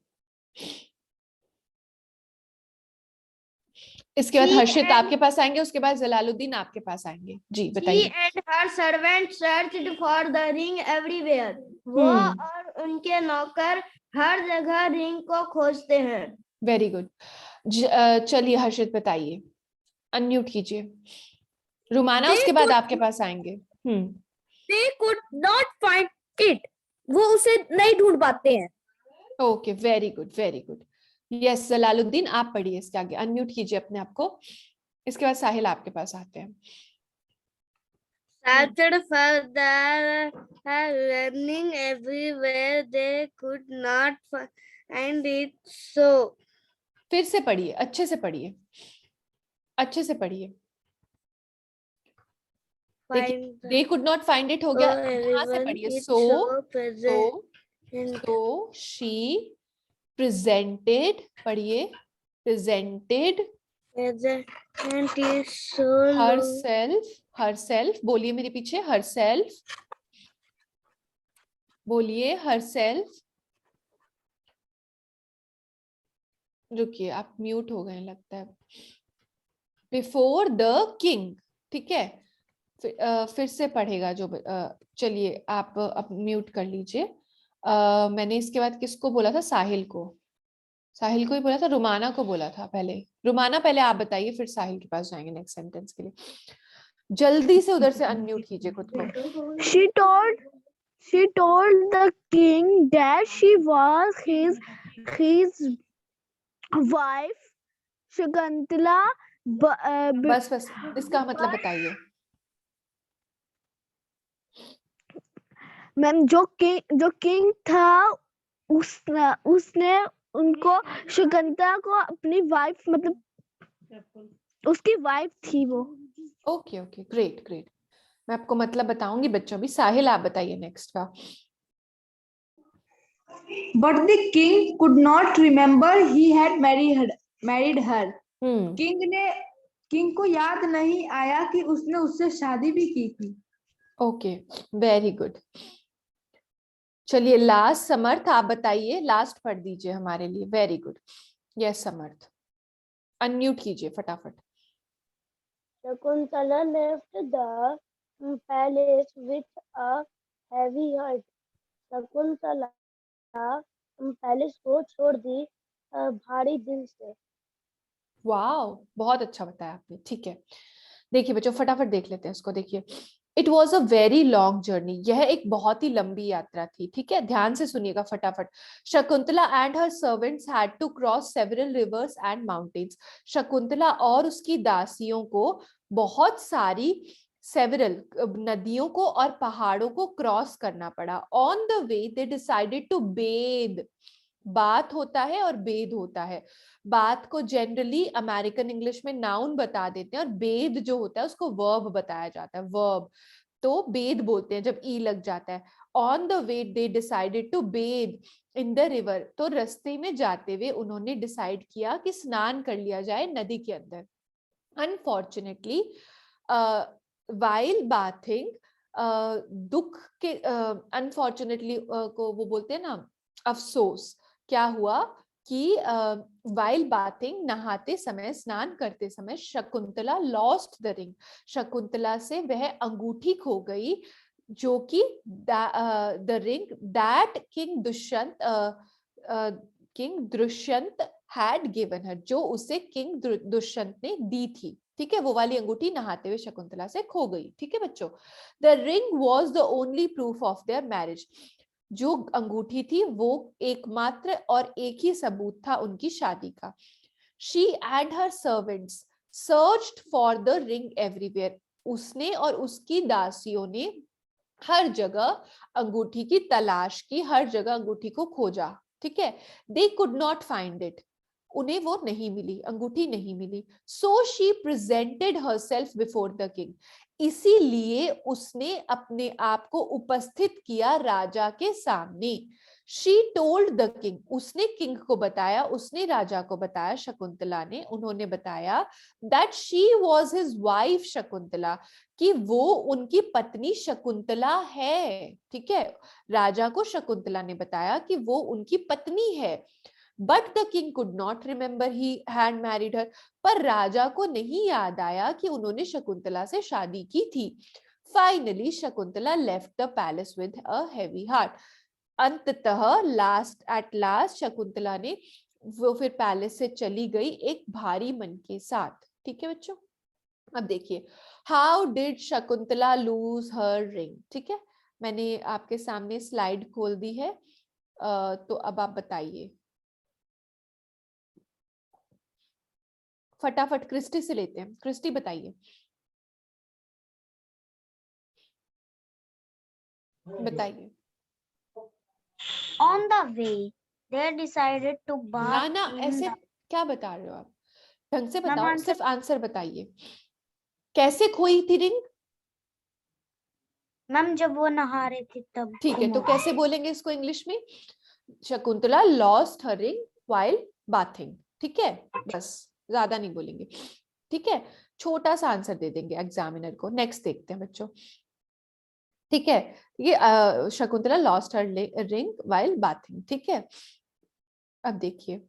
इसके बाद हर्षित आपके पास आएंगे, उसके बाद जलालुद्दीन आपके पास आएंगे। जी बताइए। She and her servant searched for the ring everywhere. वो और उनके नौकर हर जगह रिंग को खोजते हैं। Very good. चलिए हर्षित बताइए, अनम्यूट कीजिए। रुमाना उसके बाद आपके पास आएंगे। They could not find it. वो उसे नहीं ढूंढ पाते हैं। Okay very good very good. Yes Jalaluddin आप पढ़िए इसके आगे, अनम्यूट कीजिए अपने आप को। इसके बाद साहिल आपके पास आते हैं। Searched for the running everywhere, they could not find it. So फिर से पढ़िए, अच्छे से पढ़िए, अच्छे से पढ़िए। They could not find it हो गया, यहाँ से पढ़िए। So she presented, पढ़िए, presented herself, बोलिए मेरे पीछे, herself, बोलिए herself। रुकिए आप म्यूट हो गए लगता है। Before the king, ठीक है, फिर से पढ़ेगा जो। चलिए आप म्यूट कर लीजिए। मैंने इसके बाद किसको बोला था? साहिल को, साहिल को ही बोला था, रुमाना को बोला था पहले। रुमाना पहले आप बताइए, फिर साहिल के पास जाएंगे नेक्स्ट सेंटेंस के लिए। जल्दी से उधर से अनम्यूट कीजिए खुद को। She told the king that she was his wife Shakuntala. बस इसका मतलब बताइए। मैम जो किंग था उसने उनको शकुंतला को अपनी वाइफ, मतलब उसकी वाइफ थी वो। Okay okay great great. मैं आपको मतलब बताऊंगी बच्चों भी। साहिल आप बताइए नेक्स्ट का। But the king could not remember he had married her. King को याद नहीं आया कि उसने उससे शादी भी की थी। Okay, very good. चलिए लास्ट समर्थ आप बताइए, लास्ट पढ़ दीजिए हमारे लिए। वेरी गुड, यस समर्थ, अनम्यूट कीजिए फटाफट। Shakuntala left the palace with a heavy heart. Shakuntala palace को छोड़ दी भारी दिल से। वाओ, बहुत अच्छा बताया आपने। ठीक है, देखिए बच्चों फटाफट देख लेते हैं इसको। देखिए, it was a very long journey, यह एक बहुत ही लंबी यात्रा थी। ठीक है, ध्यान से सुनिएगा फटाफट। Shakuntala and her servants had to cross several rivers and mountains. Shakuntala और उसकी दासियों को बहुत सारी सेवरल नदियों को और पहाड़ों को क्रॉस करना पड़ा। On the way they decided to bathe. Bath होता है और बेद होता है। बात को जनरली अमेरिकन इंग्लिश में नाउन बता देते हैं और बेद जो होता है उसको वर्ब बताया जाता है, वर्ब। तो बेद बोलते हैं जब ई लग जाता है। On the way they decided to bathe in the river. तो रास्ते में जाते हुए उन्होंने डिसाइड किया कि स्नान कर लिया जाए नदी के अंदर। अनफॉर्चुनेटली वाइल बाथिंग, दुख के अनफॉर्चुनेटली को वो बोलते हैं ना अफसोस, क्या हुआ कि वाइल बाथिंग, नहाते समय, स्नान करते समय, Shakuntala lost the ring. Shakuntala से वह अंगूठी खो गई जो कि the ring that king Dushyant had given her, जो उसे किंग दुष्यंत ने दी थी। ठीक है, वो वाली अंगूठी नहाते हुए शकुंतला से खो गई। ठीक है बच्चों, the ring was the only proof of their marriage. जो अंगूठी थी वो एकमात्र और एक ही सबूत था उनकी शादी का। She and her servants searched for the ring everywhere. उसने और उसकी दासियों ने हर जगह अंगूठी की तलाश की, हर जगह अंगूठी को खोजा। ठीक है, they could not find it. उन्हें वो नहीं मिली, अंगूठी नहीं मिली। So she presented herself before the king. इसीलिए उसने अपने आप को उपस्थित किया राजा के सामने। शी टोल्ड द किंग, उसने किंग को बताया, उसने राजा को बताया, शकुंतला ने, उन्होंने बताया that she was his wife Shakuntala, कि वो उनकी पत्नी शकुंतला है। ठीक है, राजा को शकुंतला ने बताया कि वो उनकी पत्नी है। But the king could not remember he had married हर। पर राजा को नहीं याद आया कि उन्होंने शकुंतला से शादी की थी। Finally Shakuntala left the palace with a heavy heart. अंततः एट लास्ट शकुंतला ने वो फिर पैलेस से चली गई एक भारी मन के साथ। ठीक है बच्चों, अब देखिए, how did Shakuntala lose her ring. ठीक है, मैंने आपके सामने स्लाइड खोल दी है, तो अब आप बताइए फटाफट। क्रिस्टी से लेते हैं, क्रिस्टी बताइए, बताइए। On the way, they decided to bath ना in ऐसे the- क्या बता रहे हो आप, ढंग से मैम, बताओ, आंसर- सिर्फ आंसर बताइए। कैसे खोई थी रिंग? मैम जब वो नहा रहे थे तब। ठीक है, तो कैसे बोलेंगे इसको इंग्लिश में? Shakuntala lost her ring while bathing. ठीक है, बस ज्यादा नहीं बोलेंगे। ठीक है, छोटा सा आंसर दे देंगे एग्जामिनर को। नेक्स्ट देखते हैं बच्चों। ठीक है, ये Shakuntala lost her ring while bathing. ठीक है, अब देखिए,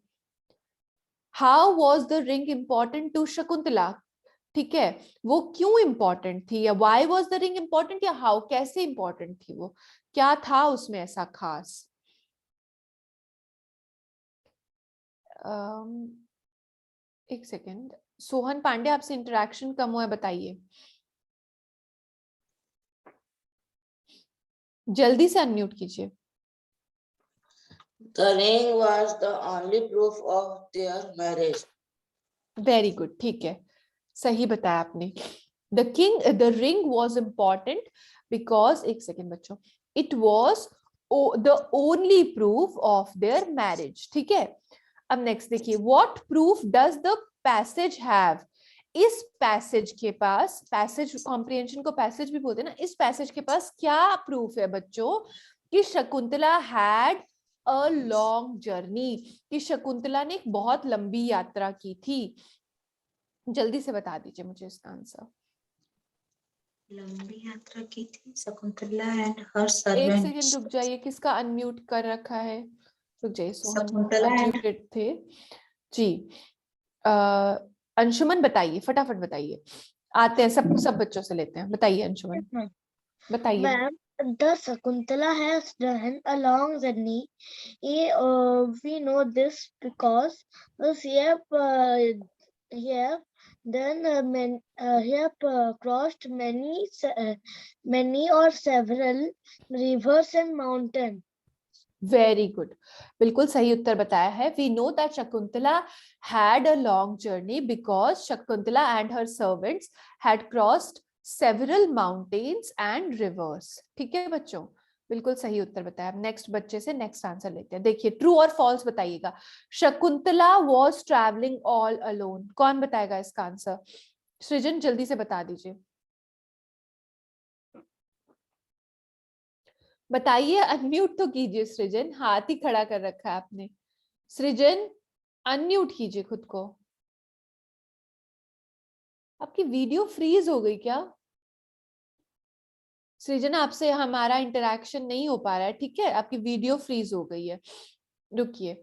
how was the ring important to Shakuntala. ठीक है, वो क्यों इंपॉर्टेंट थी, या why was the ring important, या हाउ, कैसे इंपॉर्टेंट थी वो, क्या था उसमें ऐसा खास। एक सेकेंड, सोहन पांडे आपसे इंटरेक्शन कम हुआ है, बताइए जल्दी से, अनम्यूट कीजिए। The ring was the only proof of their marriage. Very good, ठीक है, सही बताया आपने। The ring was important because, एक सेकेंड बच्चों, it was the only proof of their marriage. ठीक है, अब नेक्स्ट देखिए, what proof does the passage have. इस पैसेज के पास, पैसेज कॉम्प्रिहेंशन को पैसेज भी बोलते हैं ना, इस पैसेज के पास क्या प्रूफ है बच्चों कि Shakuntala had a long journey, कि शकुंतला ने एक बहुत लंबी यात्रा की थी? जल्दी से बता दीजिए मुझे इसका आंसर। लंबी यात्रा की थी शकुंतला एंड हर एक सर्वेंट। सेकंड रुक जाइए, किसका अनम्यूट कर रखा है? रुक जाइए, सोहन शकुंतला अनम्यूटेड थे जी। अंशुमन बताइए, फटाफट बताइए, आते हैं सब बच्चों से लेते हैं, बताइए अंशुमन बताइए। Ma'am, the Shakuntala has done a long journey. We know this because she have crossed many or several rivers and mountains. Very good, बिल्कुल सही उत्तर बताया है। We know that Shakuntala had a long journey because Shakuntala and her servants had crossed several mountains and rivers. ठीक है बच्चों, बिल्कुल सही उत्तर बताया। अब नेक्स्ट बच्चे से नेक्स्ट आंसर लेते हैं। देखिए, ट्रू और फॉल्स बताइएगा। Shakuntala was travelling all alone, कौन बताएगा इसका आंसर? सृजन जल्दी से बता दीजिए, बताइए। अनम्यूट तो कीजिए सृजन, हाथ ही खड़ा कर रखा है आपने। सृजन अनम्यूट कीजिए खुद को। आपकी वीडियो फ्रीज हो गई क्या? सृजन, आपसे हमारा इंटरेक्शन नहीं हो पा रहा है, ठीक है? आपकी वीडियो फ्रीज हो गई है। रुकिए,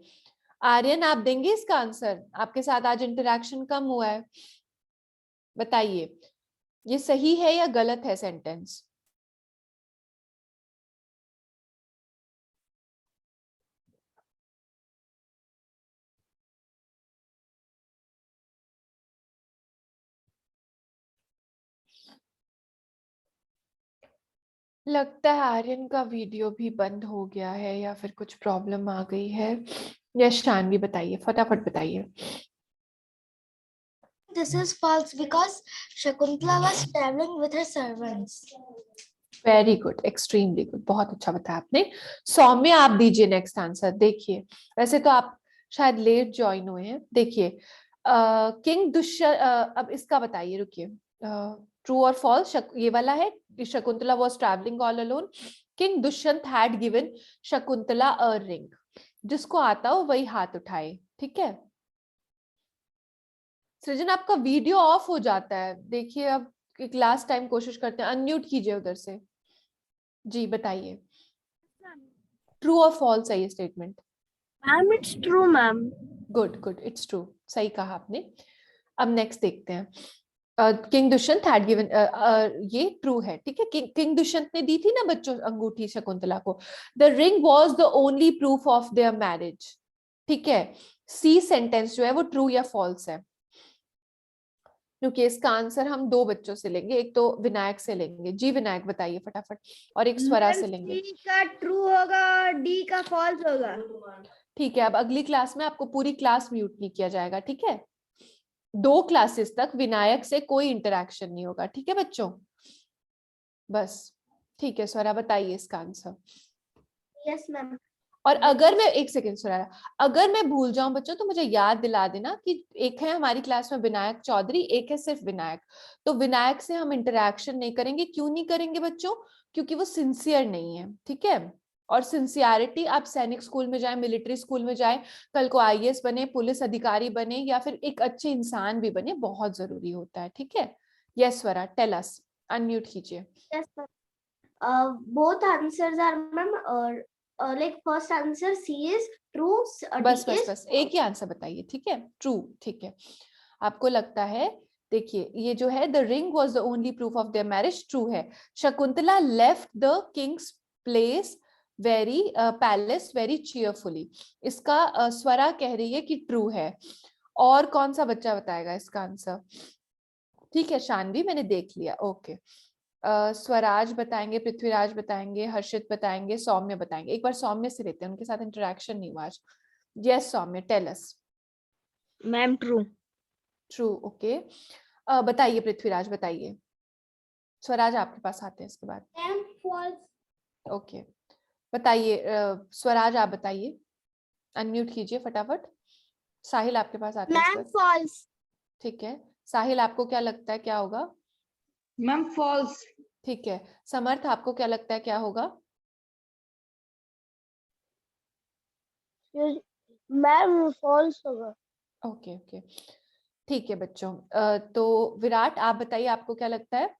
आर्यन आप देंगे इसका आंसर? आपके साथ आज इंटरेक्शन कम हुआ है, बताइए ये सही है या गलत है सेंटेंस? लगता है आर्यन का वीडियो भी बंद हो गया है या फिर कुछ प्रॉब्लम आ गई है। या शानवी बताइए, फटाफट बताइए। This is false because Shakuntala was traveling with her servants. Very good, extremely good, बहुत अच्छा बताया आपने। सौम्य आप दीजिए नेक्स्ट आंसर। देखिए, वैसे तो आप शायद लेट ज्वाइन हुए हैं। देखिए, किंग दुष्यंत, अब इसका बताइए, रुकिए। ट्रू और फॉल्स, ये वाला है, Shakuntala was travelling all alone. King Dushyant had given Shakuntala a ring. जिसको आता हो वही हाथ उठाए, ठीक है? सृजन, आपका वीडियो ऑफ हो जाता है, देखिए अब लास्ट टाइम कोशिश करते हैं, अनम्यूट कीजिए उधर से जी। बताइए, ट्रू और फॉल्स है ये statement? Ma'am it's true ma'am. Good good, it's true, सही कहा आपने। अब नेक्स्ट देखते हैं। किंग दुष्यंत हैड गिवन, ये ट्रू है, ठीक है? किंग दुष्यंत ने दी थी ना बच्चों अंगूठी शकुंतला को। The ring was the only proof of their marriage, ठीक है? सी सेंटेंस जो है वो ट्रू या फॉल्स है? क्योंकि इसका आंसर हम दो बच्चों से लेंगे, एक तो विनायक से लेंगे। जी विनायक बताइए फटाफट, और एक स्वरा से लेंगे। सी का ट्रू होगा, डी का फॉल्स होगा। ठीक है, अब अगली क्लास में आपको पूरी क्लास म्यूट नहीं किया जाएगा, ठीक है? 2 क्लासेस तक विनायक से कोई इंटरेक्शन नहीं होगा, ठीक है बच्चों? बस ठीक है, स्वरा बताइए इसका आंसर। Yes ma'am. और अगर मैं, एक सेकेंड स्वरा, अगर मैं भूल जाऊं बच्चों तो मुझे याद दिला देना कि एक है हमारी क्लास में विनायक चौधरी, एक है सिर्फ विनायक। तो विनायक से हम इंटरेक्शन नहीं करेंगे। क्यों नहीं करेंगे बच्चों? क्योंकि वो सिंसियर नहीं है, ठीक है? और सिंसियरिटी, आप सैनिक स्कूल में जाए, मिलिट्री स्कूल में जाए, कल को आईएएस बने, पुलिस अधिकारी बने, या फिर एक अच्छे इंसान भी बने, बहुत जरूरी होता है, ठीक है? यस स्वरा, टेल अस, अनम्यूट कीजिए। Yes, ma'am. Both answers are, ma'am, like first answer C is true. बस D बस is बस एक ही आंसर बताइए, ठीक है? ट्रू, ठीक है। आपको लगता है, देखिए ये जो है, the ring was the only proof of their marriage, true है। Shakuntala left the king's place very palace very cheerfully, इसका स्वरा कह रही है कि ट्रू है। और कौन सा बच्चा बताएगा इसका आंसर? ठीक है शानवी, मैंने देख लिया, ओके। स्वराज बताएंगे, पृथ्वीराज बताएंगे, हर्षित बताएंगे, सौम्य बताएंगे। एक बार सौम्य से लेते हैं, उनके साथ इंटरेक्शन नहीं हुआ आज। Yes Saumya, tell us. Ma'am true. True, okay. बताइए पृथ्वीराज, बताइए। स्वराज आपके पास आते हैं इसके बाद। Ma'am false. ओके, बताइए स्वराज, आप बताइए, अनम्यूट कीजिए फटाफट। साहिल आपके पास आते हैं मैम फॉल्स। ठीक है, साहिल आपको क्या लगता है क्या होगा? Ma'am false. ठीक है, समर्थ आपको क्या लगता है क्या होगा? मैम फॉल्स होगा। ओके ओके, ठीक है बच्चों। तो विराट आप बताइए आपको क्या लगता है?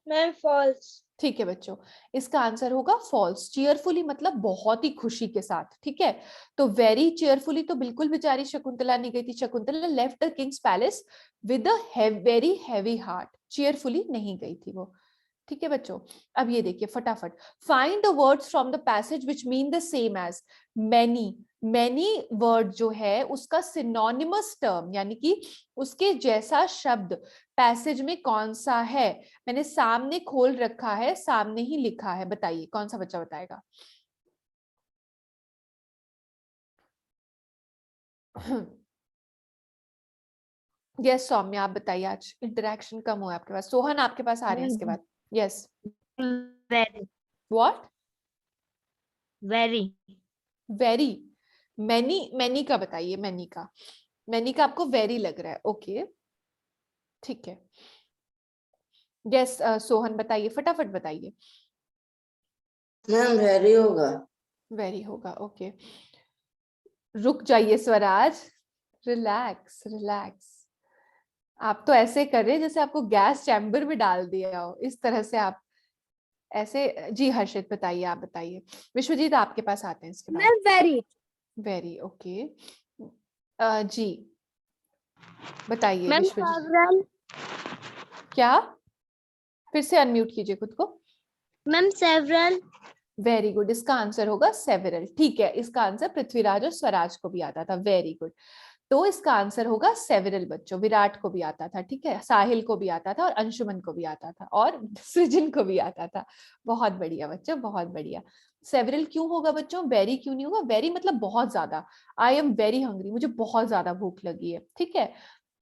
Ma'am false. ठीक है बच्चों, इसका आंसर होगा फॉल्स। चीयरफुली मतलब बहुत ही खुशी के साथ, ठीक है। तो वेरी चीयरफुली तो बिल्कुल बेचारी शकुंतला नहीं गई थी। Shakuntala left the Kings palace with a very heavy heart, cheerfully नहीं गई थी वो, ठीक है बच्चों। अब ये देखिए फटाफट, find the words from the passage which mean the same as many. Many word जो है उसका सिनोनिमस टर्म यानी कि उसके जैसा शब्द पैसेज में कौन सा है? मैंने सामने खोल रखा है, सामने ही लिखा है, बताइए कौन सा बच्चा बताएगा? यस सौम्य आप बताइए, आज इंटरेक्शन कम हुआ है आपके पास। सोहन आपके पास आ रहे हैं इसके बाद। Yes, very what? Very very. Many, many का बताइए, मैनी का। मैनी का आपको वेरी लग रहा है, ओके ठीक है। यस सोहन बताइए, फटाफट बताइए। मैम वेरी होगा। वेरी होगा, ओके। रुक जाइए स्वराज, रिलैक्स रिलैक्स। आप तो ऐसे कर रहे हैं जैसे आपको गैस चैम्बर में डाल दिया हो, इस तरह से आप ऐसे। जी हर्षित बताइए, आप बताइए। विश्वजीत आपके पास आते हैं इसके बाद। Ma'am very. Very okay. जी बताइए मैम विश्वजीत। सेवरल। क्या? फिर से अनम्यूट कीजिए खुद को। Ma'am several. वेरी गुड, इसका आंसर होगा सेवरल। ठीक है, इसका आंसर पृथ्वीराज और स्वराज को भी आता था। वेरी गुड, तो इसका आंसर होगा सेवरल बच्चों। विराट को भी आता था, ठीक है, साहिल को भी आता था और अंशुमन को भी आता था और सृजन को भी आता था। बहुत बढ़िया बच्चों, बहुत बढ़िया। सेवरल क्यों होगा बच्चों? वेरी क्यों नहीं होगा? वेरी मतलब बहुत ज्यादा। आई एम वेरी हंग्री, मुझे बहुत ज्यादा भूख लगी है, ठीक है।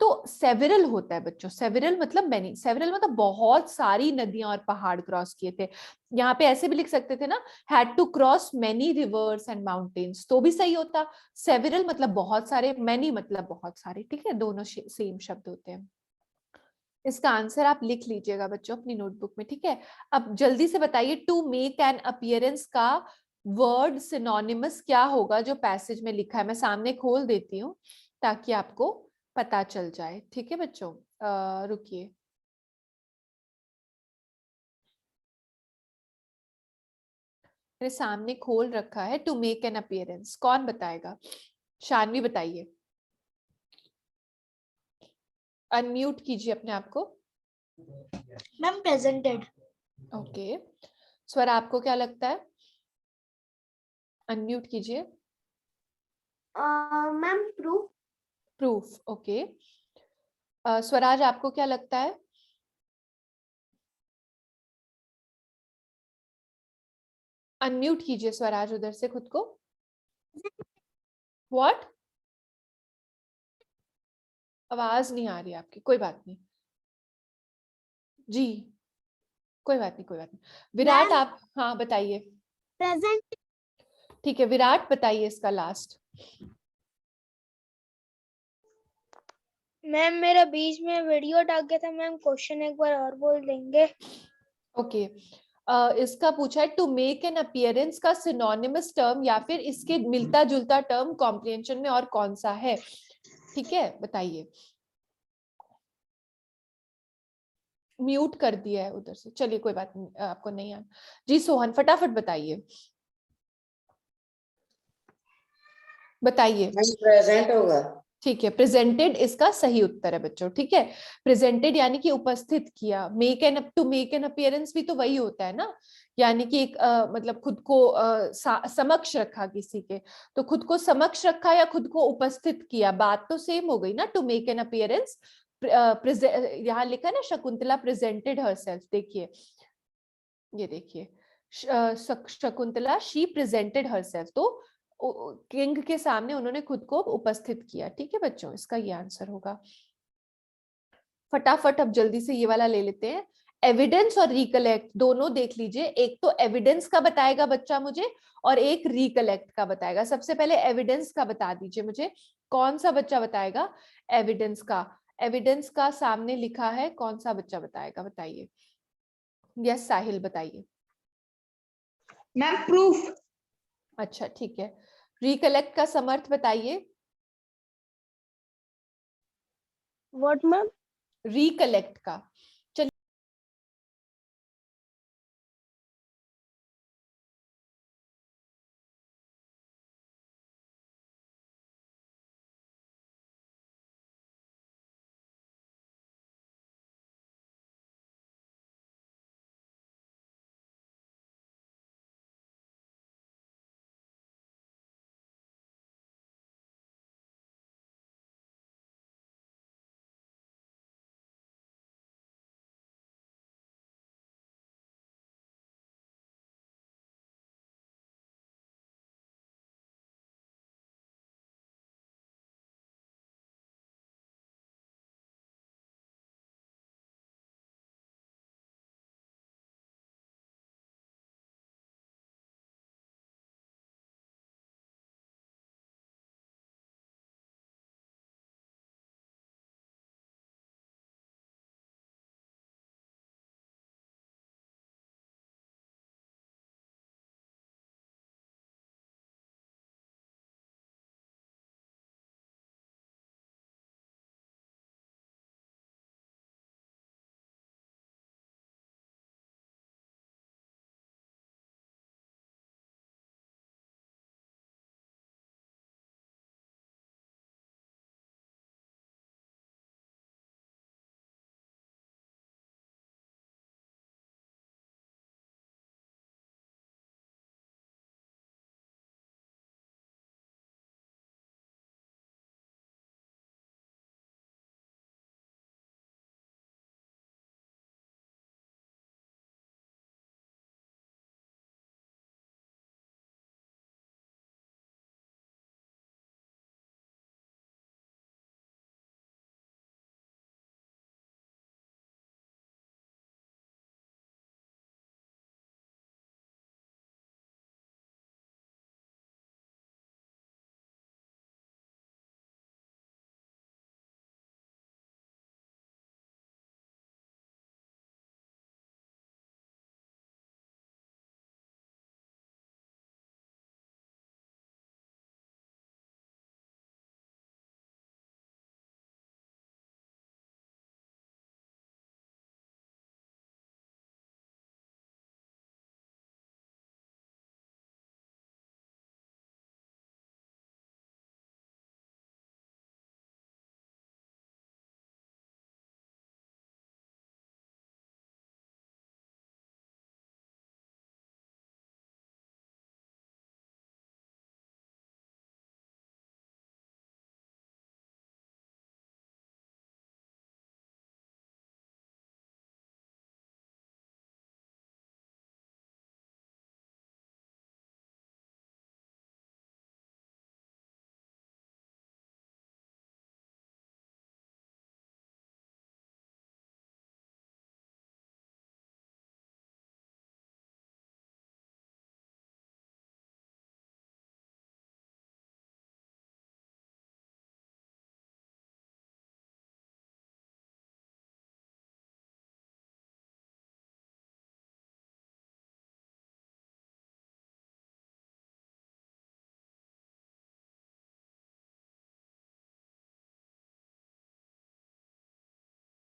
तो सेवरल होता है बच्चों, सेवरल मतलब मैनी। सेवरल मतलब बहुत सारी नदियां और पहाड़ क्रॉस किए थे। यहाँ पे ऐसे भी लिख सकते थे ना, had to cross many rivers and mountains, तो भी सही होता। सेवरल मतलब बहुत सारे, मैनी मतलब बहुत सारे, ठीक है, दोनों सेम शब्द होते हैं। इसका आंसर आप लिख लीजिएगा बच्चों अपनी नोटबुक में, ठीक है। अब जल्दी से बताइए, टू मेक एन अपीयरेंस का वर्ड सिनोनिमस क्या होगा जो पैसेज में लिखा है? मैं सामने खोल देती हूँ ताकि आपको पता चल जाए, ठीक है बच्चों। रुकिए, मेरे सामने खोल रखा है, टू मेक एन अपीयरेंस। कौन बताएगा? शानवी बताइए, अनम्यूट कीजिए अपने आप को। Ma'am presented. ओके, स्वर आपको क्या लगता है? अनम्यूट कीजिए। Ma'am proof. Proof, okay. Swaraj आपको क्या लगता है? अनम्यूट कीजिए स्वराज उधर से खुद को। व्हाट? आवाज नहीं आ रही आपकी, कोई बात नहीं जी, कोई बात नहीं, कोई बात नहीं। विराट आप, हाँ बताइए। प्रेजेंट। ठीक है, विराट बताइए इसका लास्ट। मैम मेरा बीच में वीडियो अटक गया था मैम, क्वेश्चन एक बार और बोल देंगे? ओके, इसका पूछा है टू मेक एन अपीयरेंस का सिनोनिमस टर्म या फिर इसके मिलता जुलता टर्म कॉम्प्रिहेंशन में और कौन सा है, ठीक है, बताइए। म्यूट कर दिया है उधर से, चलिए कोई बात नहीं, आपको नहीं आना। जी सोहन फटाफट बताइए, बताइए। प्रेजेंट होगा। ठीक है, प्रेजेंटेड इसका सही उत्तर है बच्चों, ठीक है। प्रेजेंटेड यानी कि उपस्थित किया। Make an, to make an appearance भी तो वही होता है ना, यानी कि एक मतलब खुद को समक्ष रखा किसी के, तो खुद को समक्ष रखा या खुद को उपस्थित किया, बात तो सेम हो गई ना। टू मेक एन अपीयरेंस, यहाँ लिखा है ना शकुंतला प्रेजेंटेड हरसेल्फ, देखिए ये देखिए, शकुंतला शी प्रेजेंटेड हरसेल्फ, तो किंग के सामने उन्होंने खुद को उपस्थित किया, ठीक है बच्चों, इसका ये आंसर होगा। फटाफट अब जल्दी से ये वाला ले लेते हैं, एविडेंस और रिकलेक्ट दोनों देख लीजिए। एक तो एविडेंस का बताएगा बच्चा मुझे और एक रिकलेक्ट का बताएगा। सबसे पहले एविडेंस का बता दीजिए मुझे, कौन सा बच्चा बताएगा एविडेंस का? एविडेंस का सामने लिखा है, कौन सा बच्चा बताएगा? बताइए। यस साहिल बताइए। Ma'am proof. अच्छा ठीक है। रिकलेक्ट का समर्थ बताइए। What, ma'am? रिकलेक्ट का